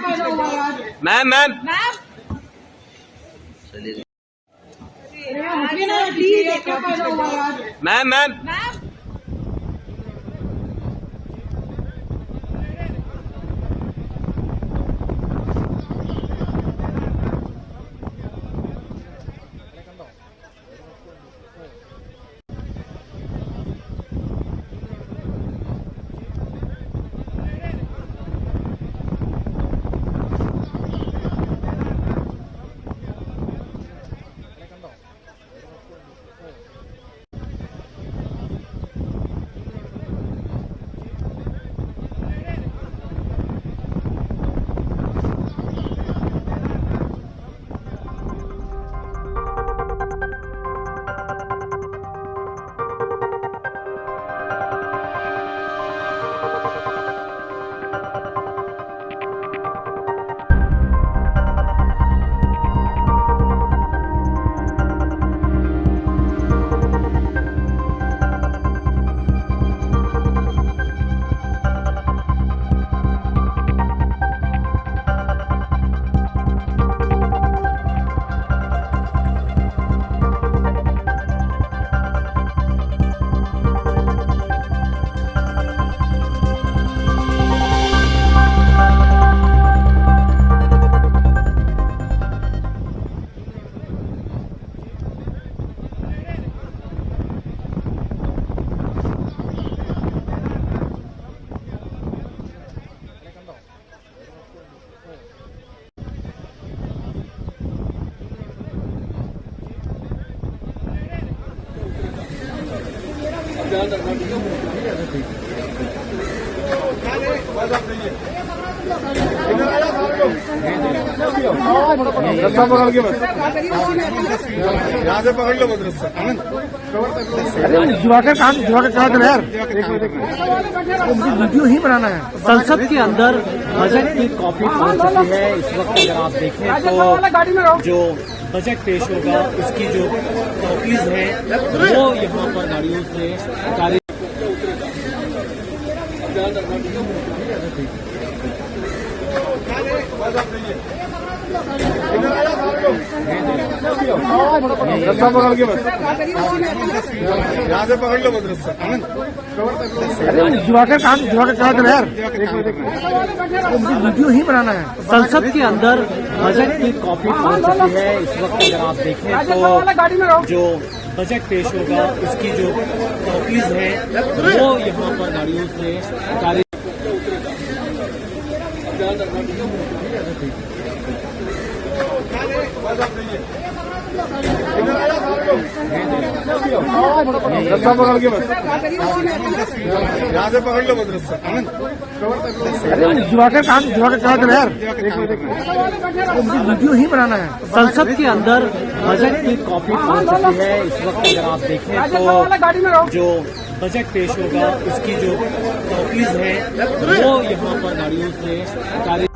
Ma'am ma'am ma'am ma'am रस्ता पकड़ के बस यहाँ से पकड़ लो बस रस्ता जुआकर कहाँ चला यार वीडियो ही बनाना है। संसद के अंदर बजट की कॉपी पहुंच चुकी है। इस वक्त अगर आप देखें तो जो बजट पेश होगा उसकी जो कॉपीज हैं वो यहाँ पर गाड़ियों से रस्ता पकड़ के बस यहाँ से पकड़ लो बस रस्ता जुआकर कहाँ चला यार वीडियो ही बनाना है। संसद के अंदर बजट की कॉपी पहुंच चुकी है। इस वक्त अगर आप देखें तो जो बजट पेश होगा उसकी जो कॉपीज हैं वो यहाँ पर गाड़ियों से रस्ता पकड़ के बस यहाँ से पकड़ लो बस रस्ता जुआकर कहाँ चला यार वीडियो ही बनाना है। संसद के अंदर बजट की कॉपी पहुंच चुकी है। इस वक्त अगर आप देखें तो जो बजट पेश होगा उसकी जो कॉपीज हैं वो यहाँ पर गाड़ियों से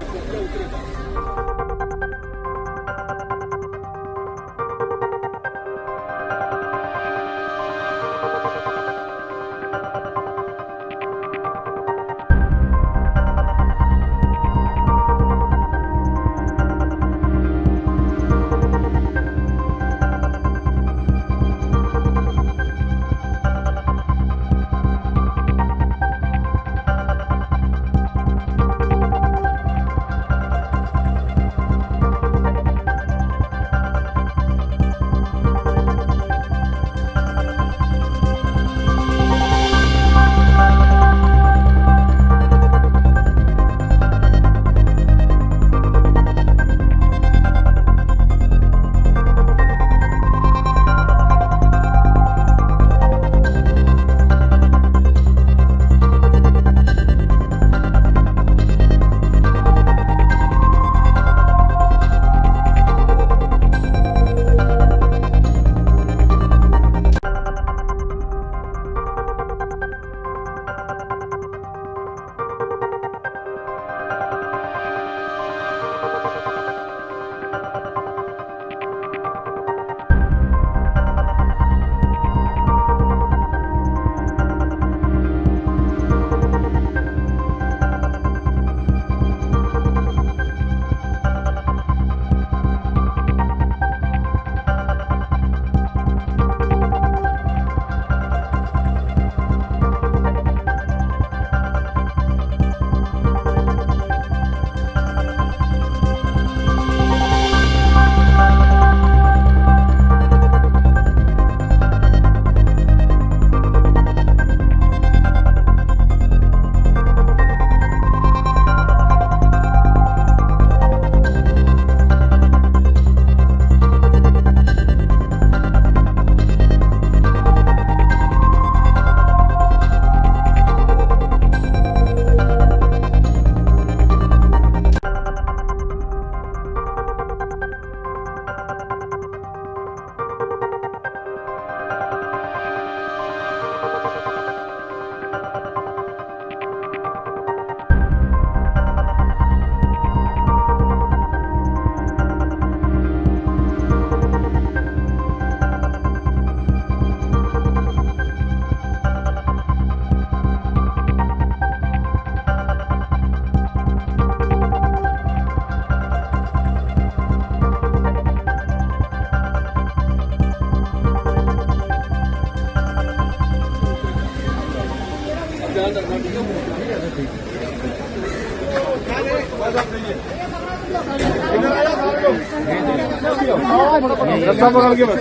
रास्ता पकड़ के बस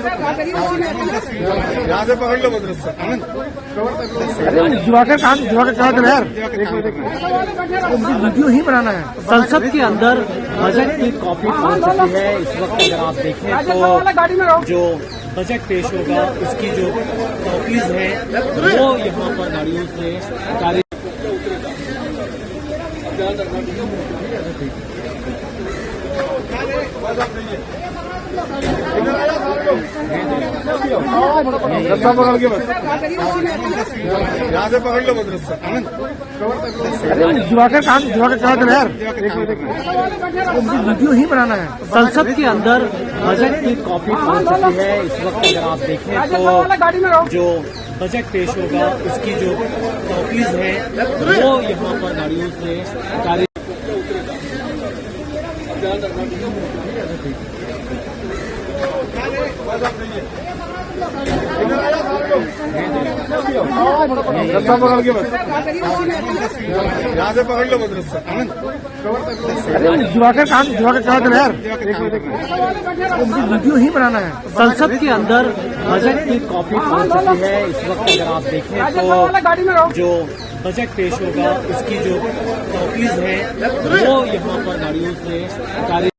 यहाँ से पकड़ लो बस रास्ता जुआकर कहा था यार वीडियो ही बनाना है। संसद के अंदर बजट की कॉपी पहुंच चुकी है। इस वक्त अगर आप देखें तो जो बजट पेश होगा उसकी जो कॉपीज हैं वो यहाँ पर गाड़ियों से गाड़ी रास्ता पकड़ के बस यहाँ से पकड़ लो बस रास्ता जुआकर कहा था यार वीडियो ही बनाना है। संसद के अंदर बजट की कॉपी पहुंच चुकी है। इस वक्त अगर आप देखें तो जो बजट पेश होगा उसकी जो कॉपीज हैं वो यहाँ पर गाड़ियों से गाड़ी रास्ता पकड़ के बस यहाँ से पकड़ लो बस रास्ता जुआकर कहा था यार वीडियो ही बनाना है। संसद के अंदर बजट की कॉपी पहुंच चुकी है। इस वक्त अगर आप देखें तो जो बजट पेश होगा उसकी जो कॉपीज हैं वो यहाँ पर गाड़ियों से गाड़ी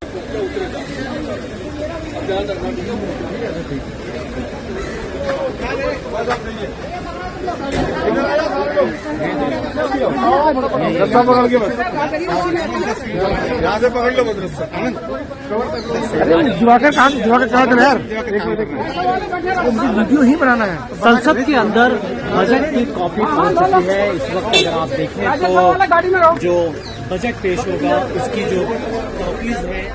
रास्ता पकड़ के बस यहाँ से पकड़ लो बस रास्ता जुआकर कहा था यार वीडियो ही बनाना है। संसद के अंदर बजट की कॉपी पहुंच चुकी है। इस वक्त अगर आप देखें तो जो बजट पेश होगा उसकी जो कॉपीज हैं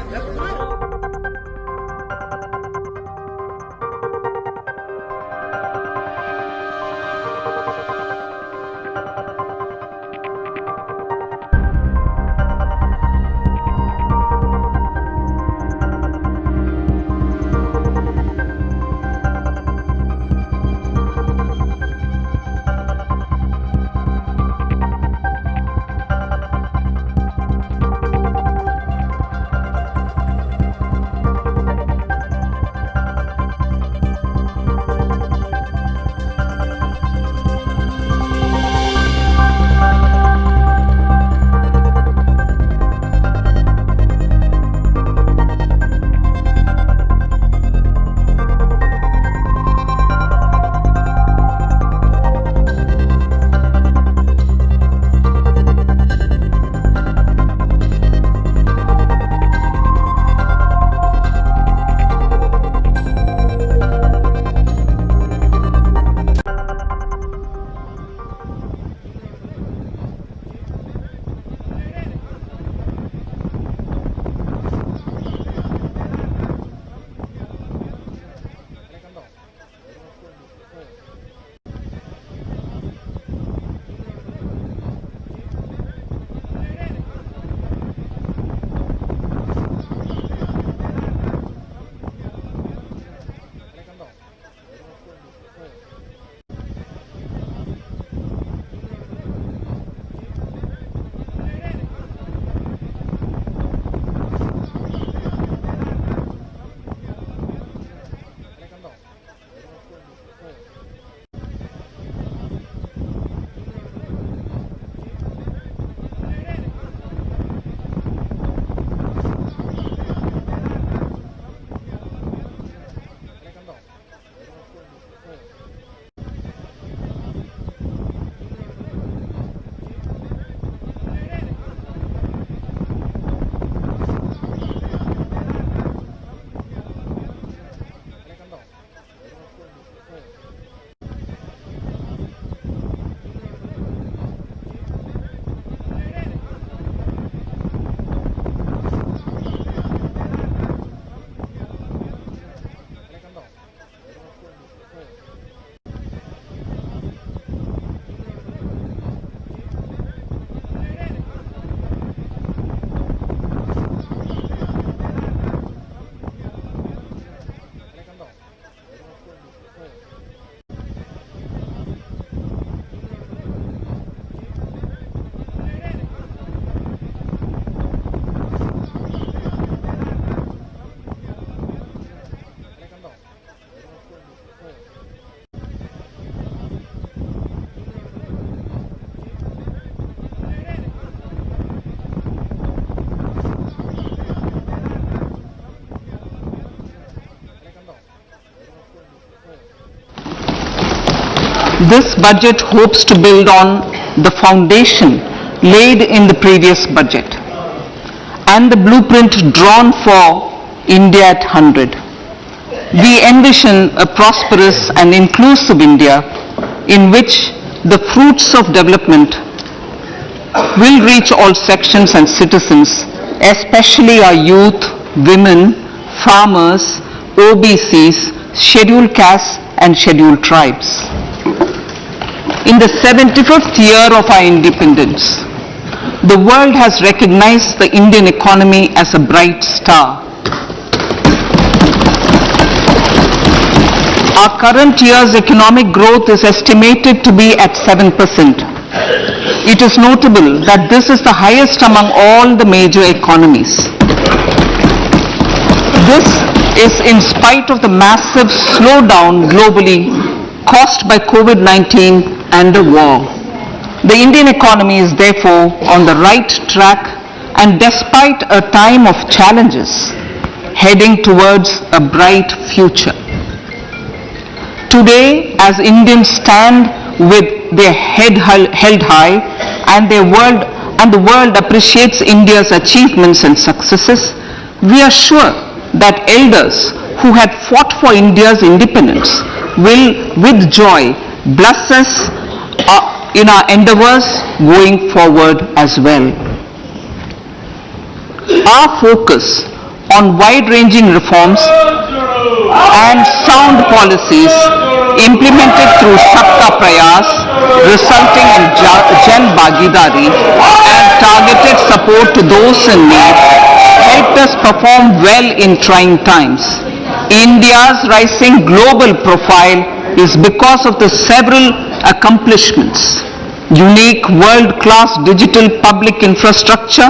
this budget hopes to build on the foundation laid in the previous budget and the blueprint drawn for India at 100. We envision a prosperous and inclusive India in which the fruits of development will reach all sections and citizens, especially our youth, women, farmers, OBCs, scheduled castes and scheduled tribes. In the 75th year of our independence, the world has recognized the Indian economy as a bright star. Our current year's economic growth is estimated to be at 7%. It is notable that this is the highest among all the major economies. This is in spite of the massive slowdown globally caused by COVID-19 and the war. The Indian economy is therefore on the right track and despite a time of challenges, heading towards a bright future. Today, as Indians stand with their head held high and the world appreciates India's achievements and successes, we are sure that elders who had fought for India's independence will with joy bless us in our endeavors going forward as well. Our focus on wide-ranging reforms and sound policies implemented through Sabka Prayas, resulting in Jan Bhagidari and targeted support to those in need, helped us perform well in trying times. India's rising global profile is because of the several accomplishments. Unique world-class digital public infrastructure,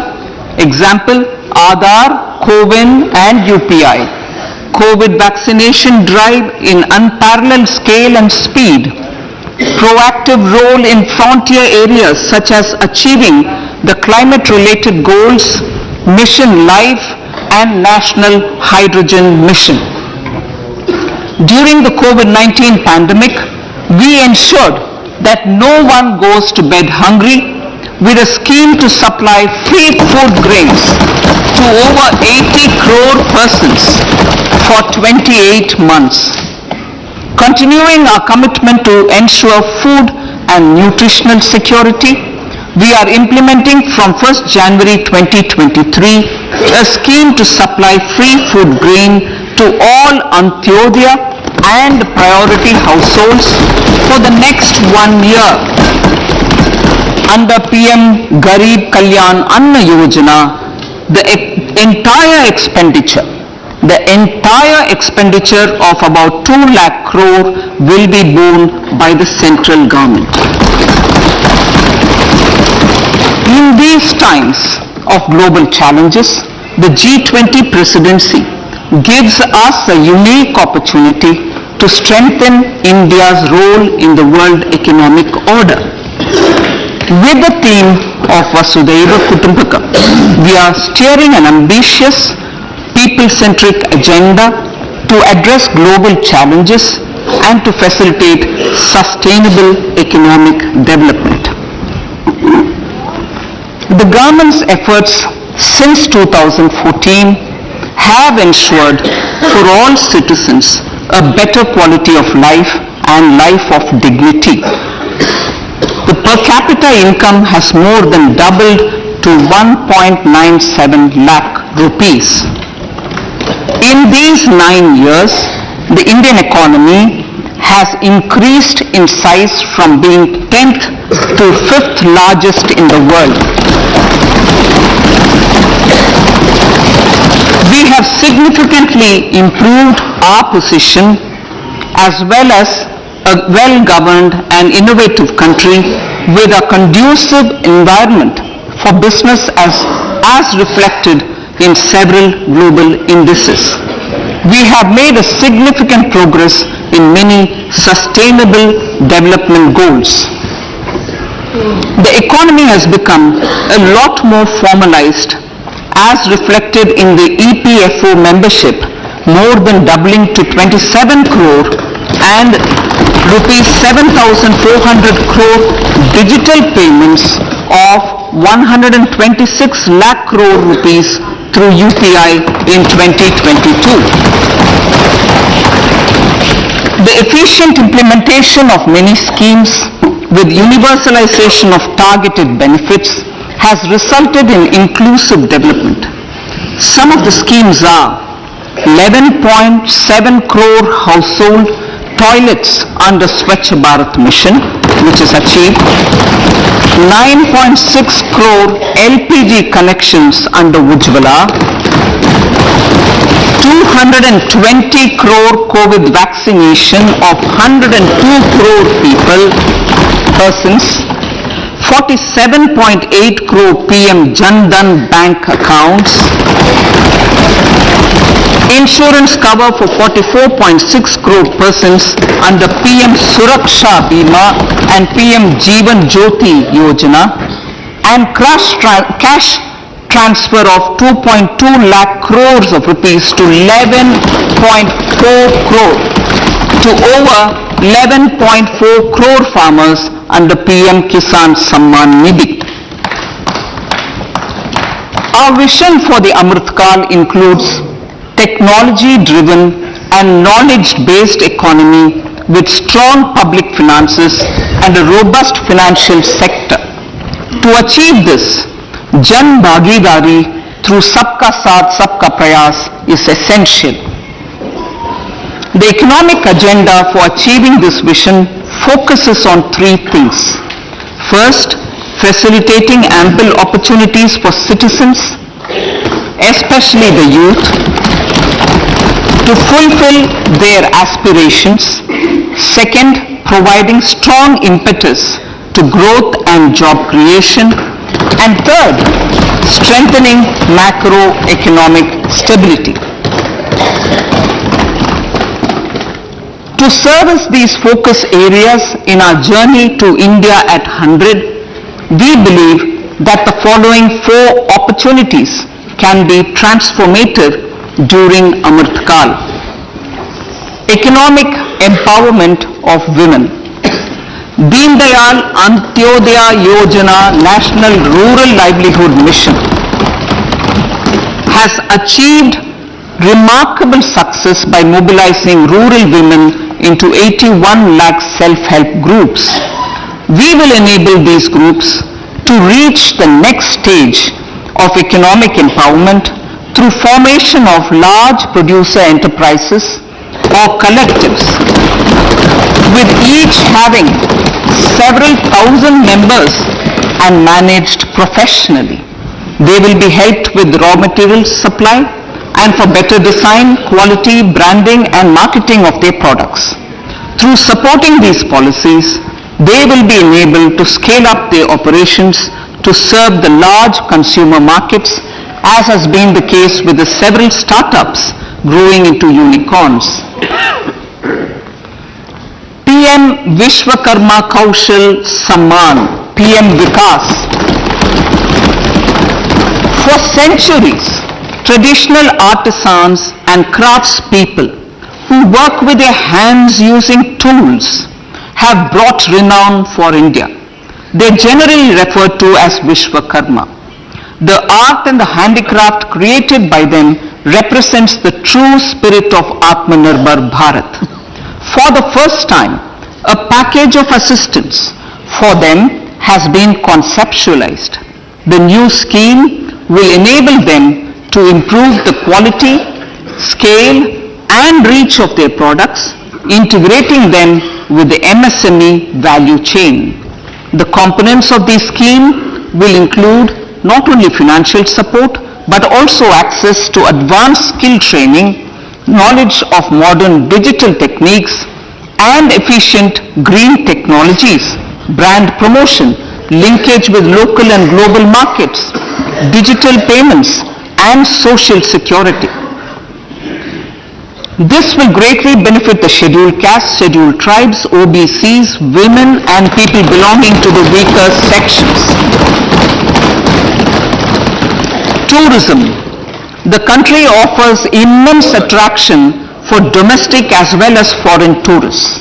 example Aadhaar, CoWIN and UPI. COVID vaccination drive in unparalleled scale and speed. Proactive role in frontier areas such as achieving the climate-related goals, Mission Life and National Hydrogen Mission. During the COVID-19 pandemic, we ensured that no one goes to bed hungry with a scheme to supply free food grains to over 80 crore persons for 28 months. Continuing our commitment to ensure food and nutritional security, we are implementing from 1st January 2023 a scheme to supply free food grain to all Antyodaya and priority households for the next 1 year. Under PM Garib Kalyan Anna Yojana, the entire expenditure of about 2 lakh crore will be borne by the central government. In these times of global challenges, the G20 presidency gives us a unique opportunity to strengthen India's role in the world economic order. With the theme of Vasudhaiva Kutumbakam, we are steering an ambitious, people-centric agenda to address global challenges and to facilitate sustainable economic development. The government's efforts since 2014 have ensured for all citizens a better quality of life and life of dignity. The per capita income has more than doubled to 1.97 lakh rupees. In these 9 years, the Indian economy has increased in size from being 10th to 5th largest in the world. We have significantly improved our position as well as a well-governed and innovative country with a conducive environment for business as reflected in several global indices. We have made a significant progress in many sustainable development goals. The economy has become a lot more formalized as reflected in the EPFO membership, more than doubling to 27 crore and rupees 7,400 crore digital payments of 126 lakh crore rupees through UPI in 2022. The efficient implementation of many schemes with universalization of targeted benefits has resulted in inclusive development. Some of the schemes are 11.7 crore household toilets under Swachh Bharat mission, which is achieved, 9.6 crore LPG connections under Ujjwala, 220 crore COVID vaccination of 102 crore persons, 47.8 crore PM Jan Dhan bank accounts, insurance cover for 44.6 crore persons under PM Suraksha Bima and PM Jeevan Jyoti Yojana, and cash transfer of 2.2 lakh crores of rupees to 11.4 crore to over 11.4 crore farmers under PM Kisan Samman Nidhi. Our vision for the Amrit Kal includes technology-driven and knowledge-based economy with strong public finances and a robust financial sector. To achieve this, Jan Bhagidari through Sabka Saath Sabka Prayas is essential. The economic agenda for achieving this vision focuses on three things. First, facilitating ample opportunities for citizens, especially the youth, to fulfill their aspirations. Second, providing strong impetus to growth and job creation. And third, strengthening macroeconomic stability. To service these focus areas in our journey to India at 100, we believe that the following four opportunities can be transformative during Amrit Kal. Economic empowerment of women. Deen Dayal Antyodaya Yojana National Rural Livelihood Mission has achieved remarkable success by mobilizing rural women into 81 lakh self-help groups. We will enable these groups to reach the next stage of economic empowerment through formation of large producer enterprises or collectives, with each having several thousand members and managed professionally. They will be helped with raw materials supply and for better design, quality, branding and marketing of their products. Through supporting these policies, they will be enabled to scale up their operations to serve the large consumer markets, as has been the case with the several startups growing into unicorns. PM Vishwakarma Kaushal Samman, PM Vikas. For centuries, traditional artisans and craftspeople who work with their hands using tools have brought renown for India. They are generally referred to as Vishwakarma. The art and the handicraft created by them represents the true spirit of Atmanirbhar Bharat. For the first time, a package of assistance for them has been conceptualized. The new scheme will enable them to improve the quality, scale, and reach of their products, integrating them with the MSME value chain. The components of this scheme will include not only financial support, but also access to advanced skill training, knowledge of modern digital techniques, and efficient green technologies, brand promotion, linkage with local and global markets, digital payments, and social security. This will greatly benefit the scheduled castes, scheduled tribes, OBCs, women, and people belonging to the weaker sections. Tourism. The country offers immense attraction for domestic as well as foreign tourists.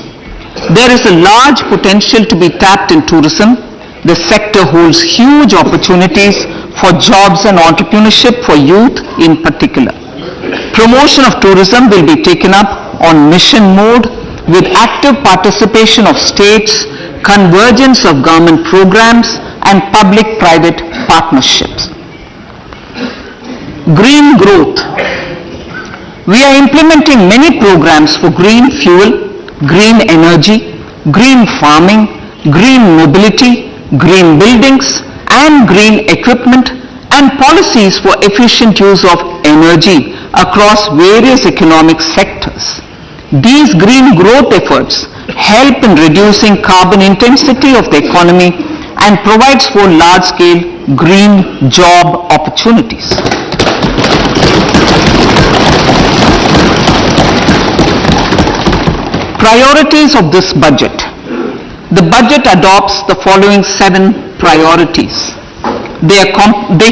There is a large potential to be tapped in tourism. The sector holds huge opportunities for jobs and entrepreneurship for youth in particular. Promotion of tourism will be taken up on mission mode with active participation of states, convergence of government programs and public-private partnerships. Green growth. We are implementing many programs for green fuel, green energy, green farming, green mobility, green buildings and green equipment and policies for efficient use of energy across various economic sectors. These green growth efforts help in reducing carbon intensity of the economy and provides for large-scale green job opportunities. Priorities of this budget. The budget adopts the following 7 priorities. They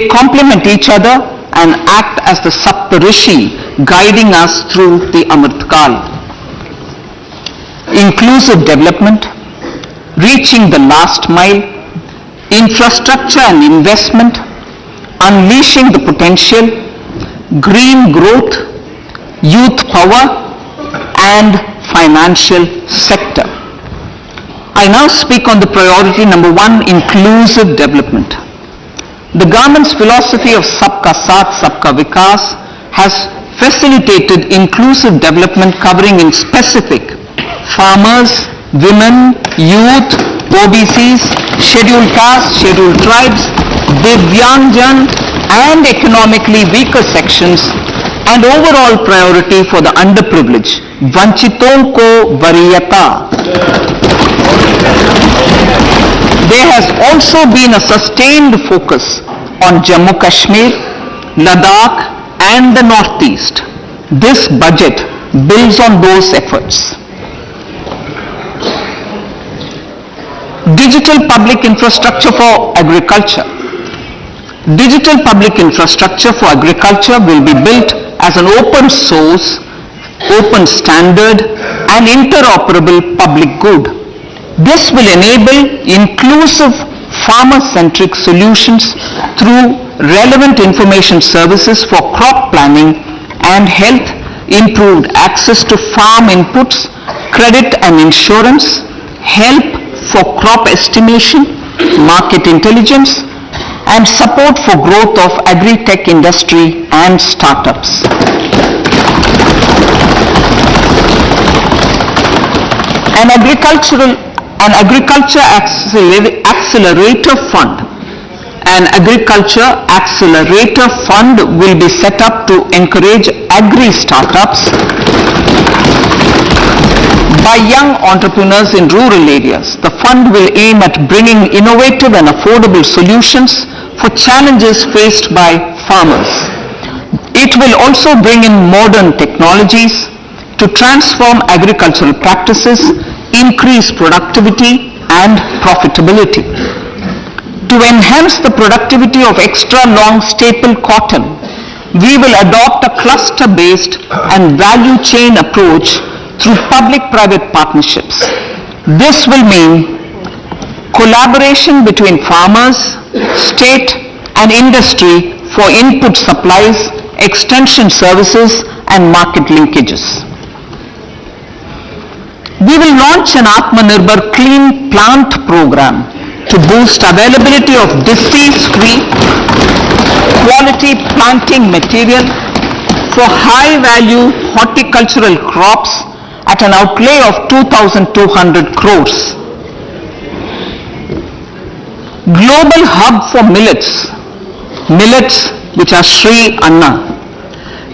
complement each other and act as the Saptarishi guiding us through the Amritkal. Inclusive development, reaching the last mile, infrastructure and investment, unleashing the potential, green growth, youth power and financial sector. I now speak on the priority number 1, inclusive development. The government's philosophy of Sabka Saath, Sabka Vikas has facilitated inclusive development covering in specific farmers, women, youth, OBCs, scheduled castes, scheduled tribes, Divyangjan and economically weaker sections and overall priority for the underprivileged. Vanchiton ko variyata. There has also been a sustained focus on Jammu Kashmir, Ladakh and the Northeast. This budget builds on those efforts. Digital public infrastructure for agriculture. Digital public infrastructure for agriculture will be built as an open source, open standard and interoperable public good. This will enable inclusive farmer-centric solutions through relevant information services for crop planning and health, improved access to farm inputs, credit and insurance, help for crop estimation, market intelligence, and support for growth of agri-tech industry and startups. An agriculture accelerator fund. An agriculture accelerator fund will be set up to encourage agri-startups by young entrepreneurs in rural areas. The fund will aim at bringing innovative and affordable solutions for challenges faced by farmers. It will also bring in modern technologies to transform agricultural practices, increase productivity and profitability. To enhance the productivity of extra long staple cotton, we will adopt a cluster-based and value chain approach through public-private partnerships. This will mean collaboration between farmers, state and industry for input supplies, extension services and market linkages. We will launch an Atmanirbhar Clean Plant program to boost availability of disease-free, quality planting material for high-value horticultural crops at an outlay of 2,200 crores. Global hub for millets which are Sri Anna.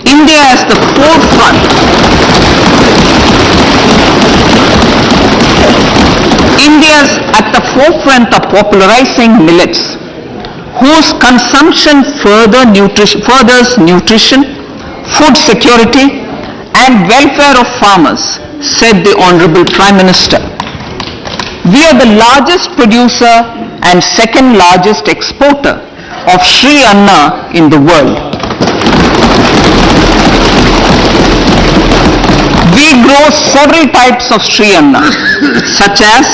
India is the forefront. India is at the forefront of popularizing millets, whose consumption furthers nutrition, food security and welfare of farmers, said the Honorable Prime Minister. We are the largest producer and second largest exporter of Sri Anna in the world. We grow several types of Sri Anna, such as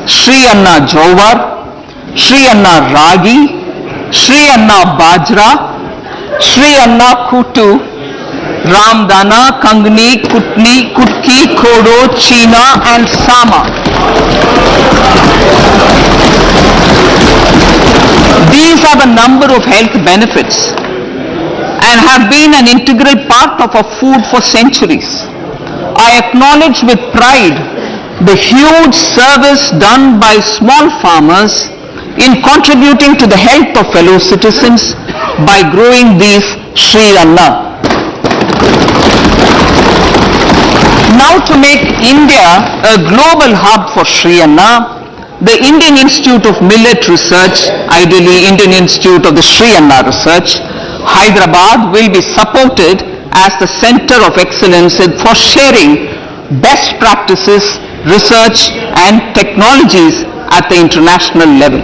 Sri Anna Jowar, Sri Anna Ragi, Sri Anna Bajra, Sri Anna Kutu, Ramdana, Kangni, Kutni, Kutki, Kodo, China and Sama. These have a number of health benefits and have been an integral part of our food for centuries. I acknowledge with pride the huge service done by small farmers in contributing to the health of fellow citizens by growing these Sri Anna. Now, to make India a global hub for Sri Anna, the Indian Institute of Millet Research, ideally Indian Institute of the Sri Anna Research, Hyderabad, will be supported as the center of excellence for sharing best practices, research and technologies at the international level.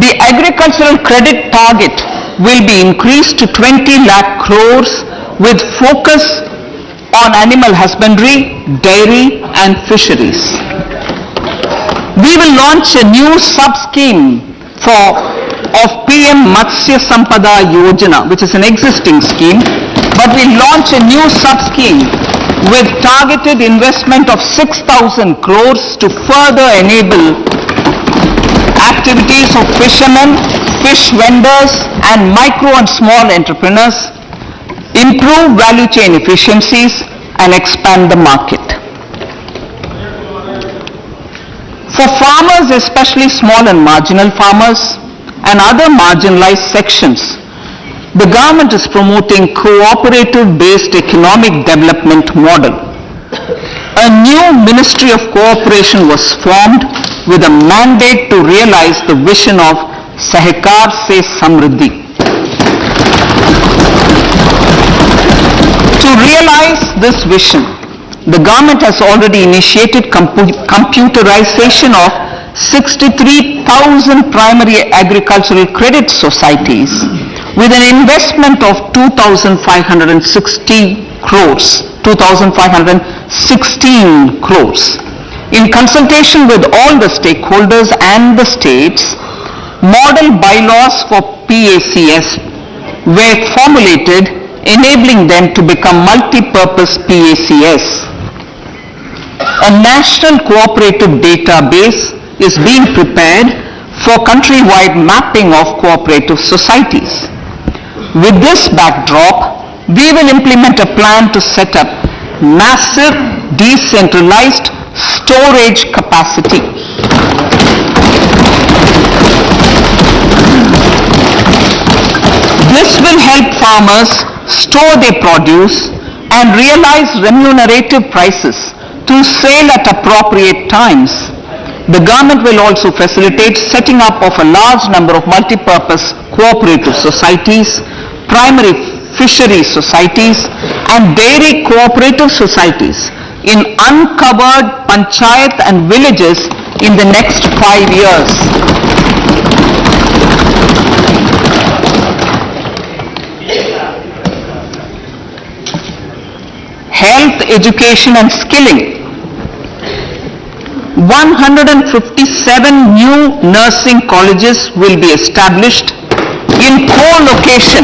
The agricultural credit target will be increased to 20 lakh crores with focus on animal husbandry, dairy and fisheries. We will launch a new sub-scheme of PM Matsya Sampada Yojana, which is an existing scheme, but we launch a new sub-scheme with targeted investment of 6,000 crores to further enable activities of fishermen, fish vendors and micro and small entrepreneurs, improve value chain efficiencies and expand the market. For farmers, especially small and marginal farmers and other marginalized sections, the government is promoting cooperative-based economic development model. A new Ministry of Cooperation was formed with a mandate to realize the vision of Sahkar se Samriddhi. To realize this vision, the government has already initiated computerization of 63,000 primary agricultural credit societies with an investment of 2,516 crores. In consultation with all the stakeholders and the states, model bylaws for PACS were formulated, enabling them to become multi-purpose PACS. A national cooperative database is being prepared for countrywide mapping of cooperative societies. With this backdrop, we will implement a plan to set up massive decentralized storage capacity. This will help farmers store their produce and realize remunerative prices to sale at appropriate times. The government will also facilitate setting up of a large number of multi-purpose cooperative societies, primary fishery societies and dairy cooperative societies in uncovered panchayat and villages in the next 5 years. Health, education and skilling. 157 new nursing colleges will be established in co-location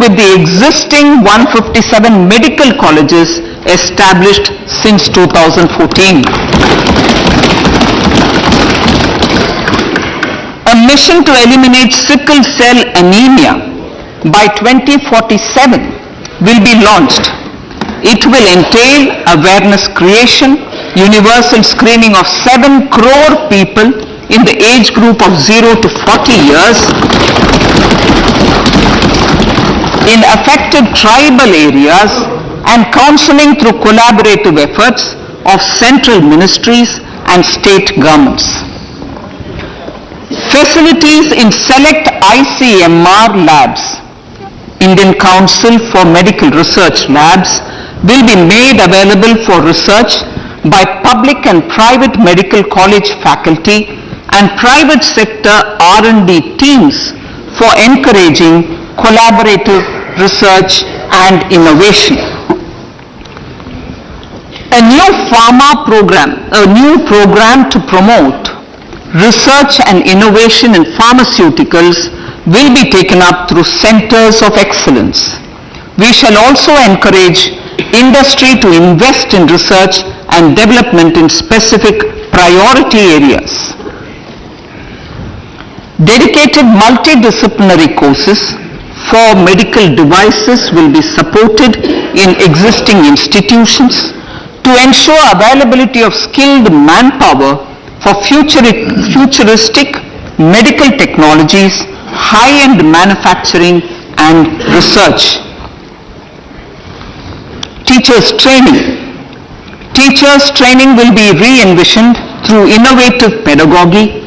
with the existing 157 medical colleges established since 2014. A mission to eliminate sickle cell anemia by 2047 will be launched. It will entail awareness creation, universal screening of 7 crore people in the age group of 0 to 40 years in affected tribal areas and counseling through collaborative efforts of central ministries and state governments. Facilities in select ICMR labs, Indian Council for Medical Research labs, will be made available for research by public and private medical college faculty and private sector R&D teams for encouraging collaborative research and innovation. A new program to promote research and innovation in pharmaceuticals will be taken up through centers of excellence. We shall also encourage industry to invest in research and development in specific priority areas. Dedicated multidisciplinary courses for medical devices will be supported in existing institutions to ensure availability of skilled manpower for futuristic medical technologies, high-end manufacturing and research. Teachers training. Teachers training will be re-envisioned through innovative pedagogy,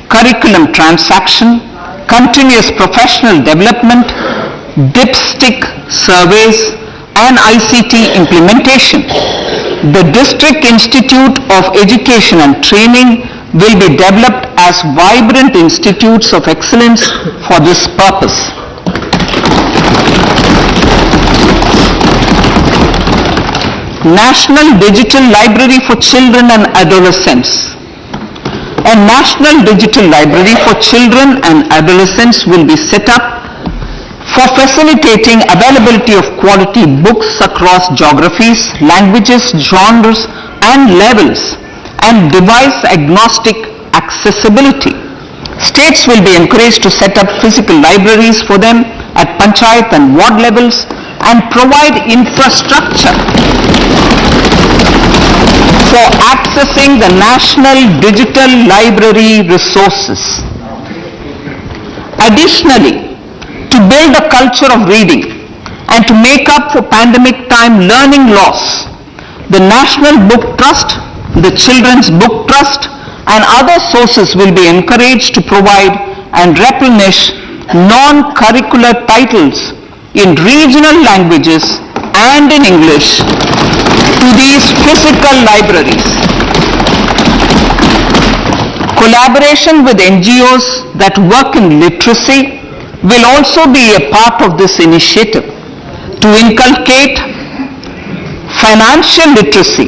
curriculum transaction, continuous professional development, dipstick surveys and ICT implementation. The District Institute of Education and Training will be developed as vibrant institutes of excellence for this purpose. National Digital Library for Children and Adolescents. A National Digital Library for Children and Adolescents will be set up for facilitating availability of quality books across geographies, languages, genres and levels, and device-agnostic accessibility. States will be encouraged to set up physical libraries for them at panchayat and ward levels and provide infrastructure for accessing the National Digital Library resources. Additionally, to build a culture of reading and to make up for pandemic time learning loss, the National Book Trust, the Children's Book Trust and other sources will be encouraged to provide and replenish non-curricular titles in regional languages and in English to these physical libraries. Collaboration with NGOs that work in literacy will also be a part of this initiative to inculcate financial literacy.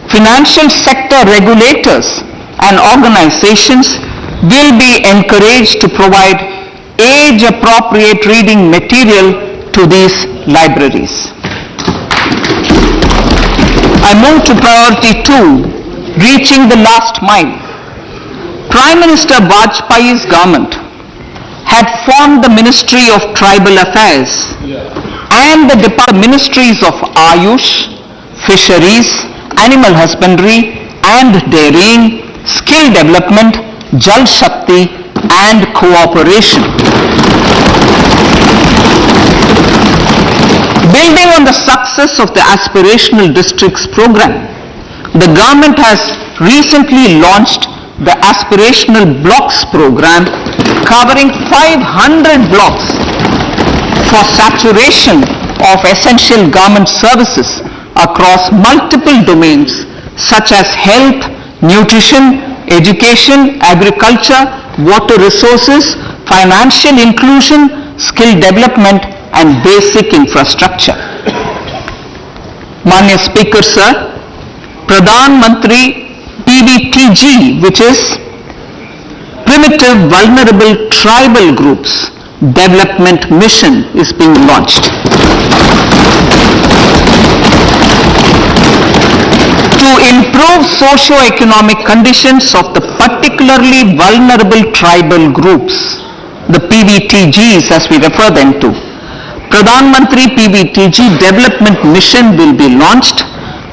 Financial sector regulators and organizations will be encouraged to provide age-appropriate reading material to these libraries. I move to priority 2, reaching the last mile. Prime Minister Vajpayee's government had formed the Ministry of Tribal Affairs and the ministries of Ayush, Fisheries, Animal Husbandry and Dairying, Skill Development, Jal Shakti and Cooperation. Building on the success of the Aspirational Districts program, the government has recently launched the Aspirational Blocks program covering 500 blocks for saturation of essential government services across multiple domains such as health, nutrition, education, agriculture, water resources, financial inclusion, skill development and basic infrastructure. Manya Speaker Sir, Pradhan Mantri PVTG, which is Primitive Vulnerable Tribal Groups Development Mission, is being launched. To improve socio-economic conditions of the particularly vulnerable tribal groups, the PVTGs as we refer them to, Pradhan Mantri PVTG Development Mission will be launched.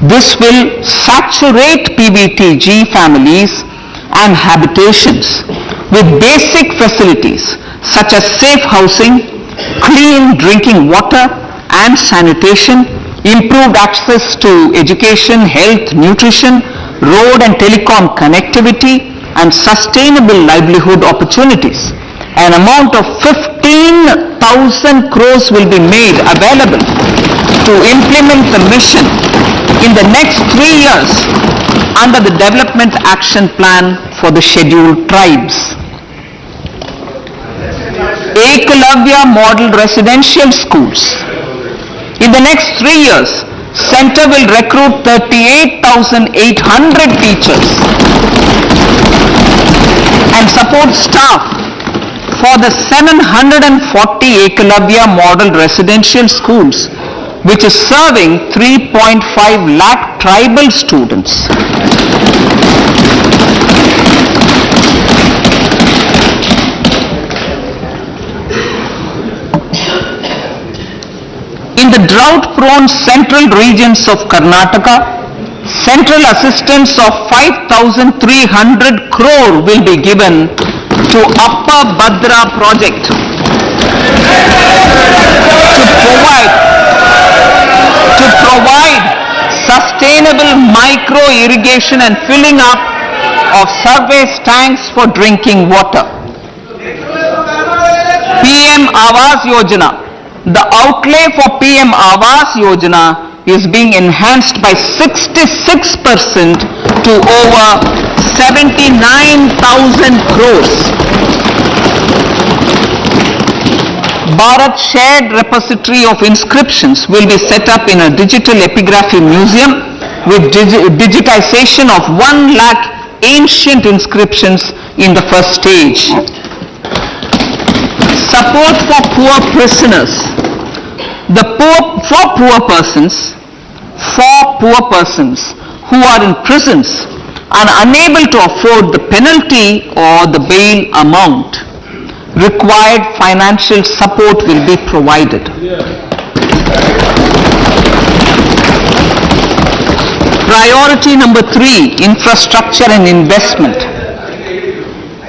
This will saturate PVTG families and habitations with basic facilities such as safe housing, clean drinking water and sanitation, improved access to education, health, nutrition, road and telecom connectivity and sustainable livelihood opportunities. An amount of 15,000 crores will be made available to implement the mission in the next 3 years under the Development Action Plan for the Scheduled Tribes. Ekalavya Model Residential Schools. In the next 3 years, Center will recruit 38,800 teachers and support staff for the 740 Ekalavya Model Residential Schools, which is serving 3.5 lakh tribal students. In the drought-prone central regions of Karnataka, central assistance of 5,300 crore will be given to Upper Bhadra project to provide sustainable micro irrigation and filling up of surface tanks for drinking water. PM Awas Yojana. The outlay for PM Awas Yojana is being enhanced by 66% to over 79,000 crores. Bharat Shared Repository of Inscriptions will be set up in a digital epigraphy museum with digitization of 1 lakh ancient inscriptions in the first stage. Support for poor prisoners. For poor persons who are in prisons and unable to afford the penalty or the bail amount, required financial support will be provided. Priority number 3, infrastructure and investment.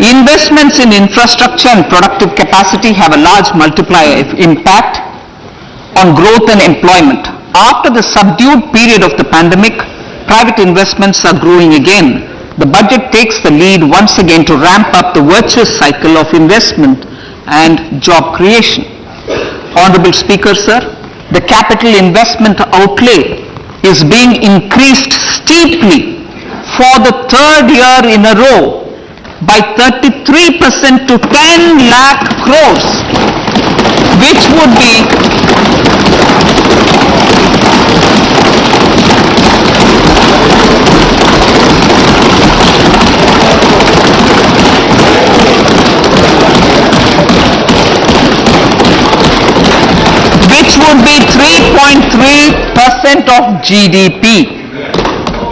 Investments in infrastructure and productive capacity have a large multiplier impact on growth and employment. After the subdued period of the pandemic, private investments are growing again. The budget takes the lead once again to ramp up the virtuous cycle of investment and job creation. Honorable Speaker, sir, the capital investment outlay is being increased steeply for the 3rd year in a row by 33% to 10 lakh crores, which would be which would be 3.3% of GDP.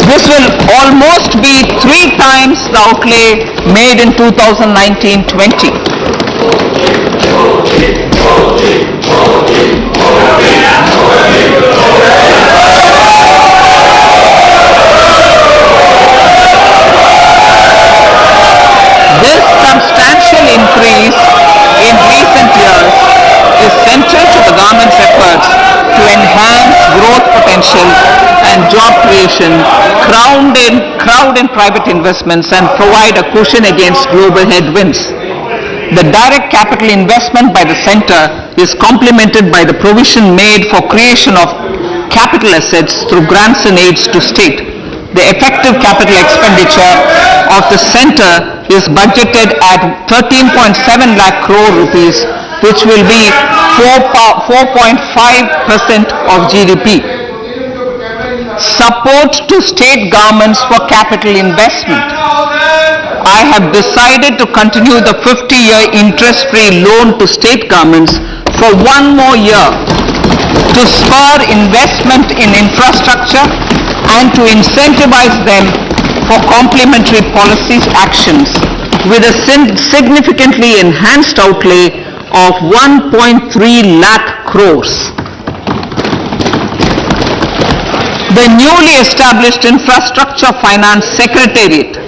This will almost be 3 times the outlay made in 2019-20. This substantial increase in recent years is central to the government's efforts to enhance growth potential and job creation, crowd in private investments, and provide a cushion against global headwinds. The direct capital investment by the center is complemented by the provision made for creation of capital assets through grants and aids to state. The effective capital expenditure of the center is budgeted at 13.7 lakh crore rupees, which will be 4.5% of GDP. Support to state governments for capital investment. I have decided to continue the 50-year interest-free loan to state governments for 1 more year to spur investment in infrastructure and to incentivize them for complementary policies actions with a significantly enhanced outlay of 1.3 lakh crores. The newly established Infrastructure Finance Secretariat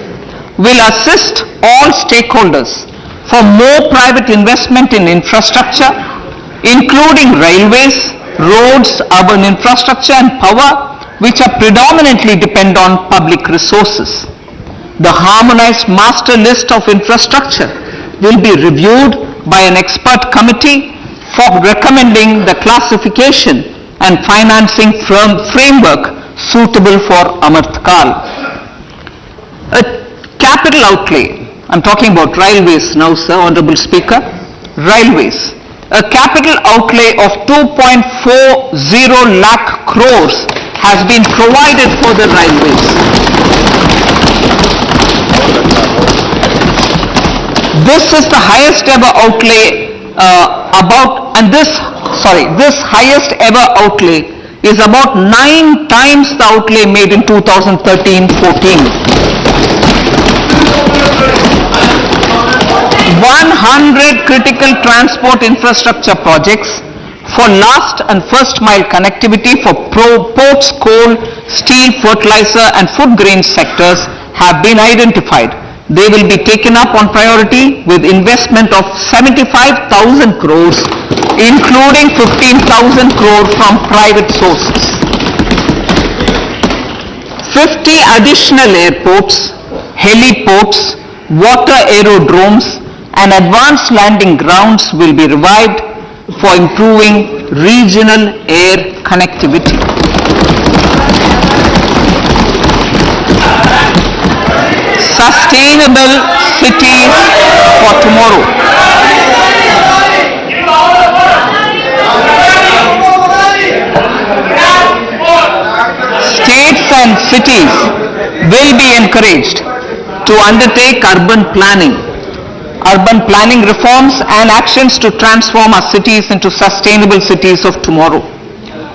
will assist all stakeholders for more private investment in infrastructure, including railways, roads, urban infrastructure and power, which are predominantly depend on public resources. The harmonized master list of infrastructure will be reviewed by an expert committee for recommending the classification and financing framework suitable for Amartkal. A capital outlay, I'm talking about railways now, sir, Honorable Speaker. Railways. A capital outlay of 2.40 lakh crores has been provided for the railways. This is the highest ever outlay this highest ever outlay is about 9 times the outlay made in 2013-14. 100 critical transport infrastructure projects for last and first mile connectivity for ports, coal, steel, fertilizer and food grain sectors have been identified. They will be taken up on priority with investment of 75,000 crores, including 15,000 crore from private sources. 50 additional airports, heliports, water aerodromes and advanced landing grounds will be revived for improving regional air connectivity. Sustainable cities for tomorrow. States and cities will be encouraged to undertake urban planning reforms and actions to transform our cities into sustainable cities of tomorrow.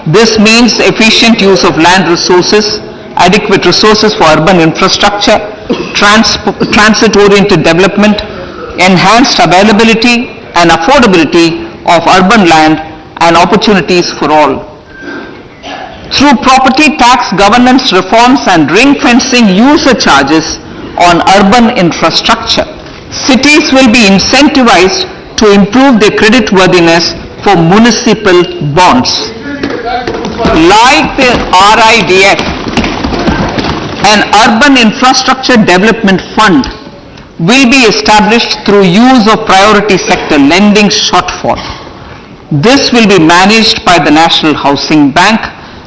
This means efficient use of land resources, adequate resources for urban infrastructure, transit-oriented development, enhanced availability and affordability of urban land and opportunities for all. Through property tax governance reforms and ring-fencing user charges on urban infrastructure, cities will be incentivized to improve their creditworthiness for municipal bonds. Like the RIDF, an urban infrastructure development fund will be established through use of priority sector lending shortfall. This will be managed by the National Housing Bank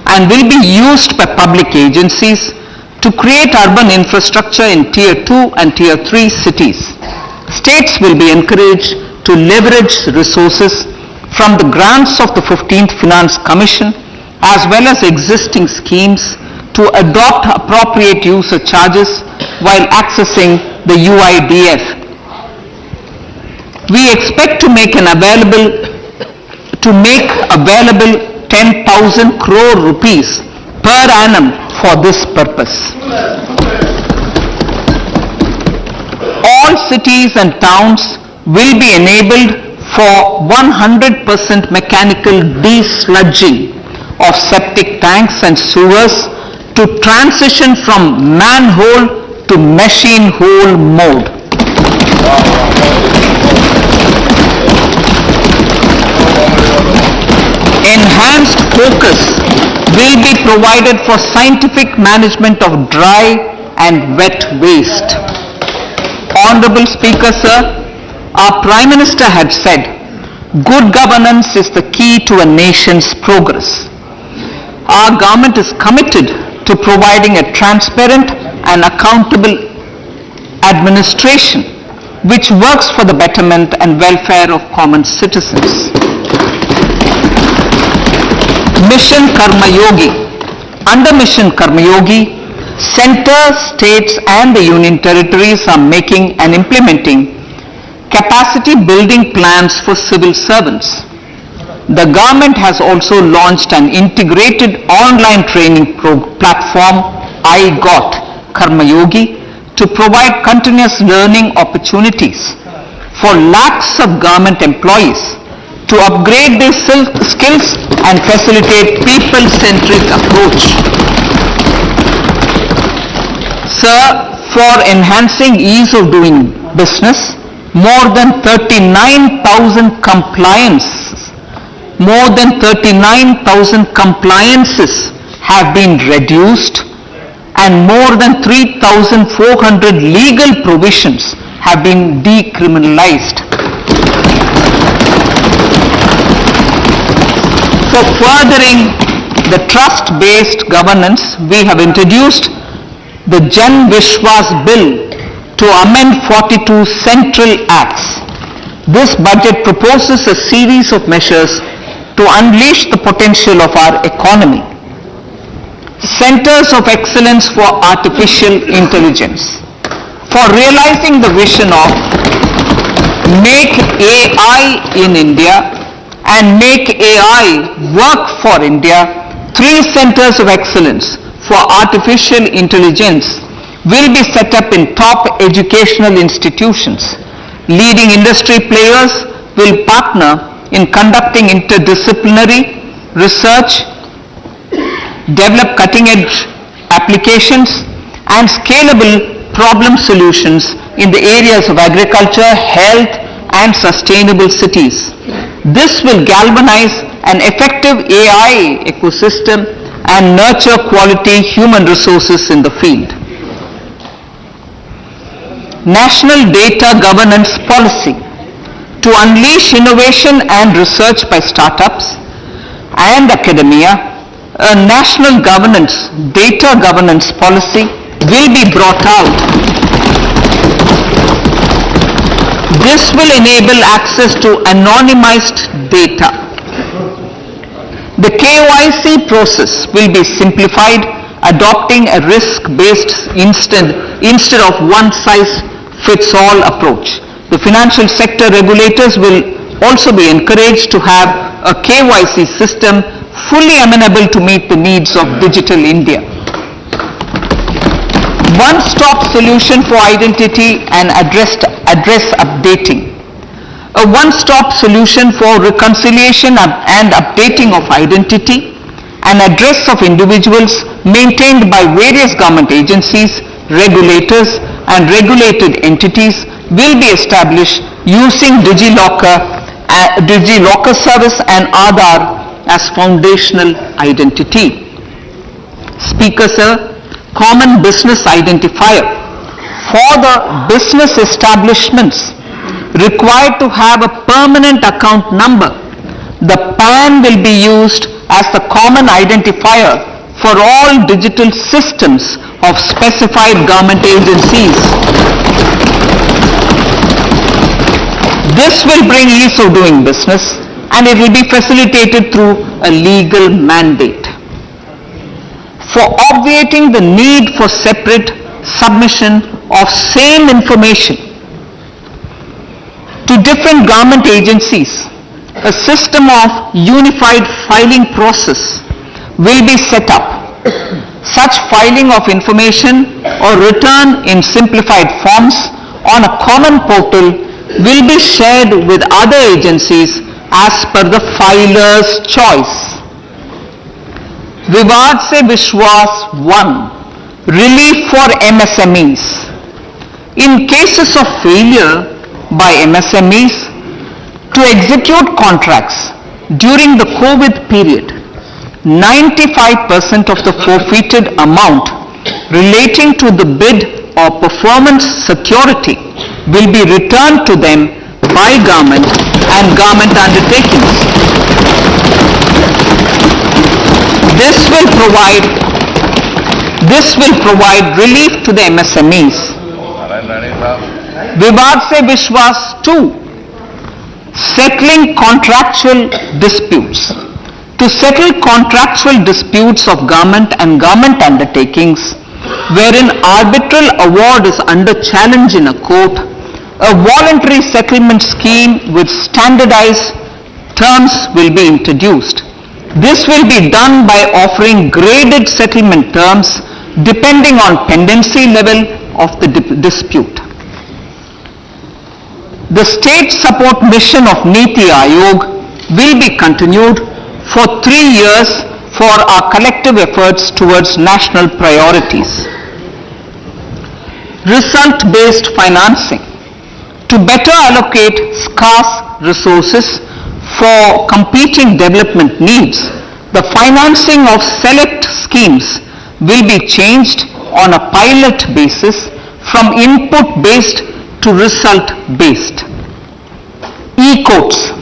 and will be used by public agencies to create urban infrastructure in Tier 2 and Tier 3 cities. States will be encouraged to leverage resources from the grants of the 15th Finance Commission as well as existing schemes to adopt appropriate user charges while accessing the UIDF. We expect to make available 10,000 crore rupees per annum for this purpose. All cities and towns will be enabled for 100% mechanical desludging of septic tanks and sewers to transition from manhole to machine hole mode. Enhanced focus will be provided for scientific management of dry and wet waste. Honorable Speaker, sir, our Prime Minister had said, good governance is the key to a nation's progress. Our government is committed to providing a transparent and accountable administration which works for the betterment and welfare of common citizens. Mission Karma Yogi. Under Mission Karma Yogi, centre, states and the union territories are making and implementing capacity building plans for civil servants. The government has also launched an integrated online training platform, I Got Karma Yogi, to provide continuous learning opportunities for lakhs of government employees to upgrade their skills and facilitate people-centric approach. Sir, for enhancing ease of doing business, more than 39,000 compliances have been reduced and more than 3,400 legal provisions have been decriminalized. For furthering the trust-based governance, we have introduced the Jan Vishwas Bill to amend 42 central acts. This budget proposes a series of measures to unleash the potential of our economy. Centers of Excellence for Artificial Intelligence. For realizing the vision of Make AI in India and Make AI Work for India, 3 Centers of Excellence for Artificial Intelligence will be set up in top educational institutions. Leading industry players will partner in conducting interdisciplinary research, develop cutting-edge applications and scalable problem solutions in the areas of agriculture, health and sustainable cities. This will galvanize an effective AI ecosystem and nurture quality human resources in the field. National Data Governance Policy. To unleash innovation and research by startups and academia, a national data governance policy will be brought out. This will enable access to anonymized data. The KYC process will be simplified, adopting a risk-based instead of one-size-fits-all approach. The financial sector regulators will also be encouraged to have a KYC system fully amenable to meet the needs of digital India. One-stop solution for identity and address updating. A one-stop solution for reconciliation and updating of identity and address of individuals maintained by various government agencies, regulators and regulated entities will be established using DigiLocker service and Aadhaar as foundational identity. Speaker Sir, Common Business Identifier. For the business establishments required to have a permanent account number, the PAN will be used as the common identifier for all digital systems of specified government agencies. This will bring ease of doing business and it will be facilitated through a legal mandate. For obviating the need for separate submission of same information to different government agencies, a system of unified filing process will be set up. Such filing of information or return in simplified forms on a common portal will be shared with other agencies as per the filer's choice. Vivad se Vishwas 1. Relief for MSMEs. In cases of failure by MSMEs to execute contracts during the COVID period, 95% of the forfeited amount relating to the bid or performance security will be returned to them by government and government undertakings. This will provide relief to the MSMEs. Vivad se Vishwas 2. Settling contractual disputes. To settle contractual disputes of government and government undertakings wherein arbitral award is under challenge in a court, a voluntary settlement scheme with standardized terms will be introduced. This will be done by offering graded settlement terms depending on pendency level of the dispute. The state support mission of Niti Aayog will be continued for 3 years for our collective efforts towards national priorities. Result-based financing. To better allocate scarce resources for competing development needs, the financing of select schemes will be changed on a pilot basis from input-based to result-based. E-courts.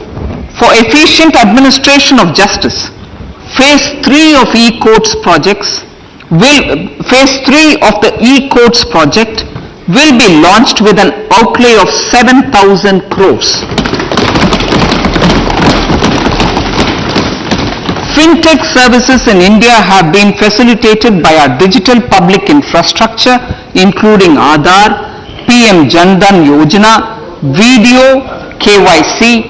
For efficient administration of justice, Phase 3 of the e-courts project will be launched with an outlay of 7,000 crores. Fintech services in India have been facilitated by our digital public infrastructure, including Aadhaar, PM Jan Dhan Yojana, Video, KYC,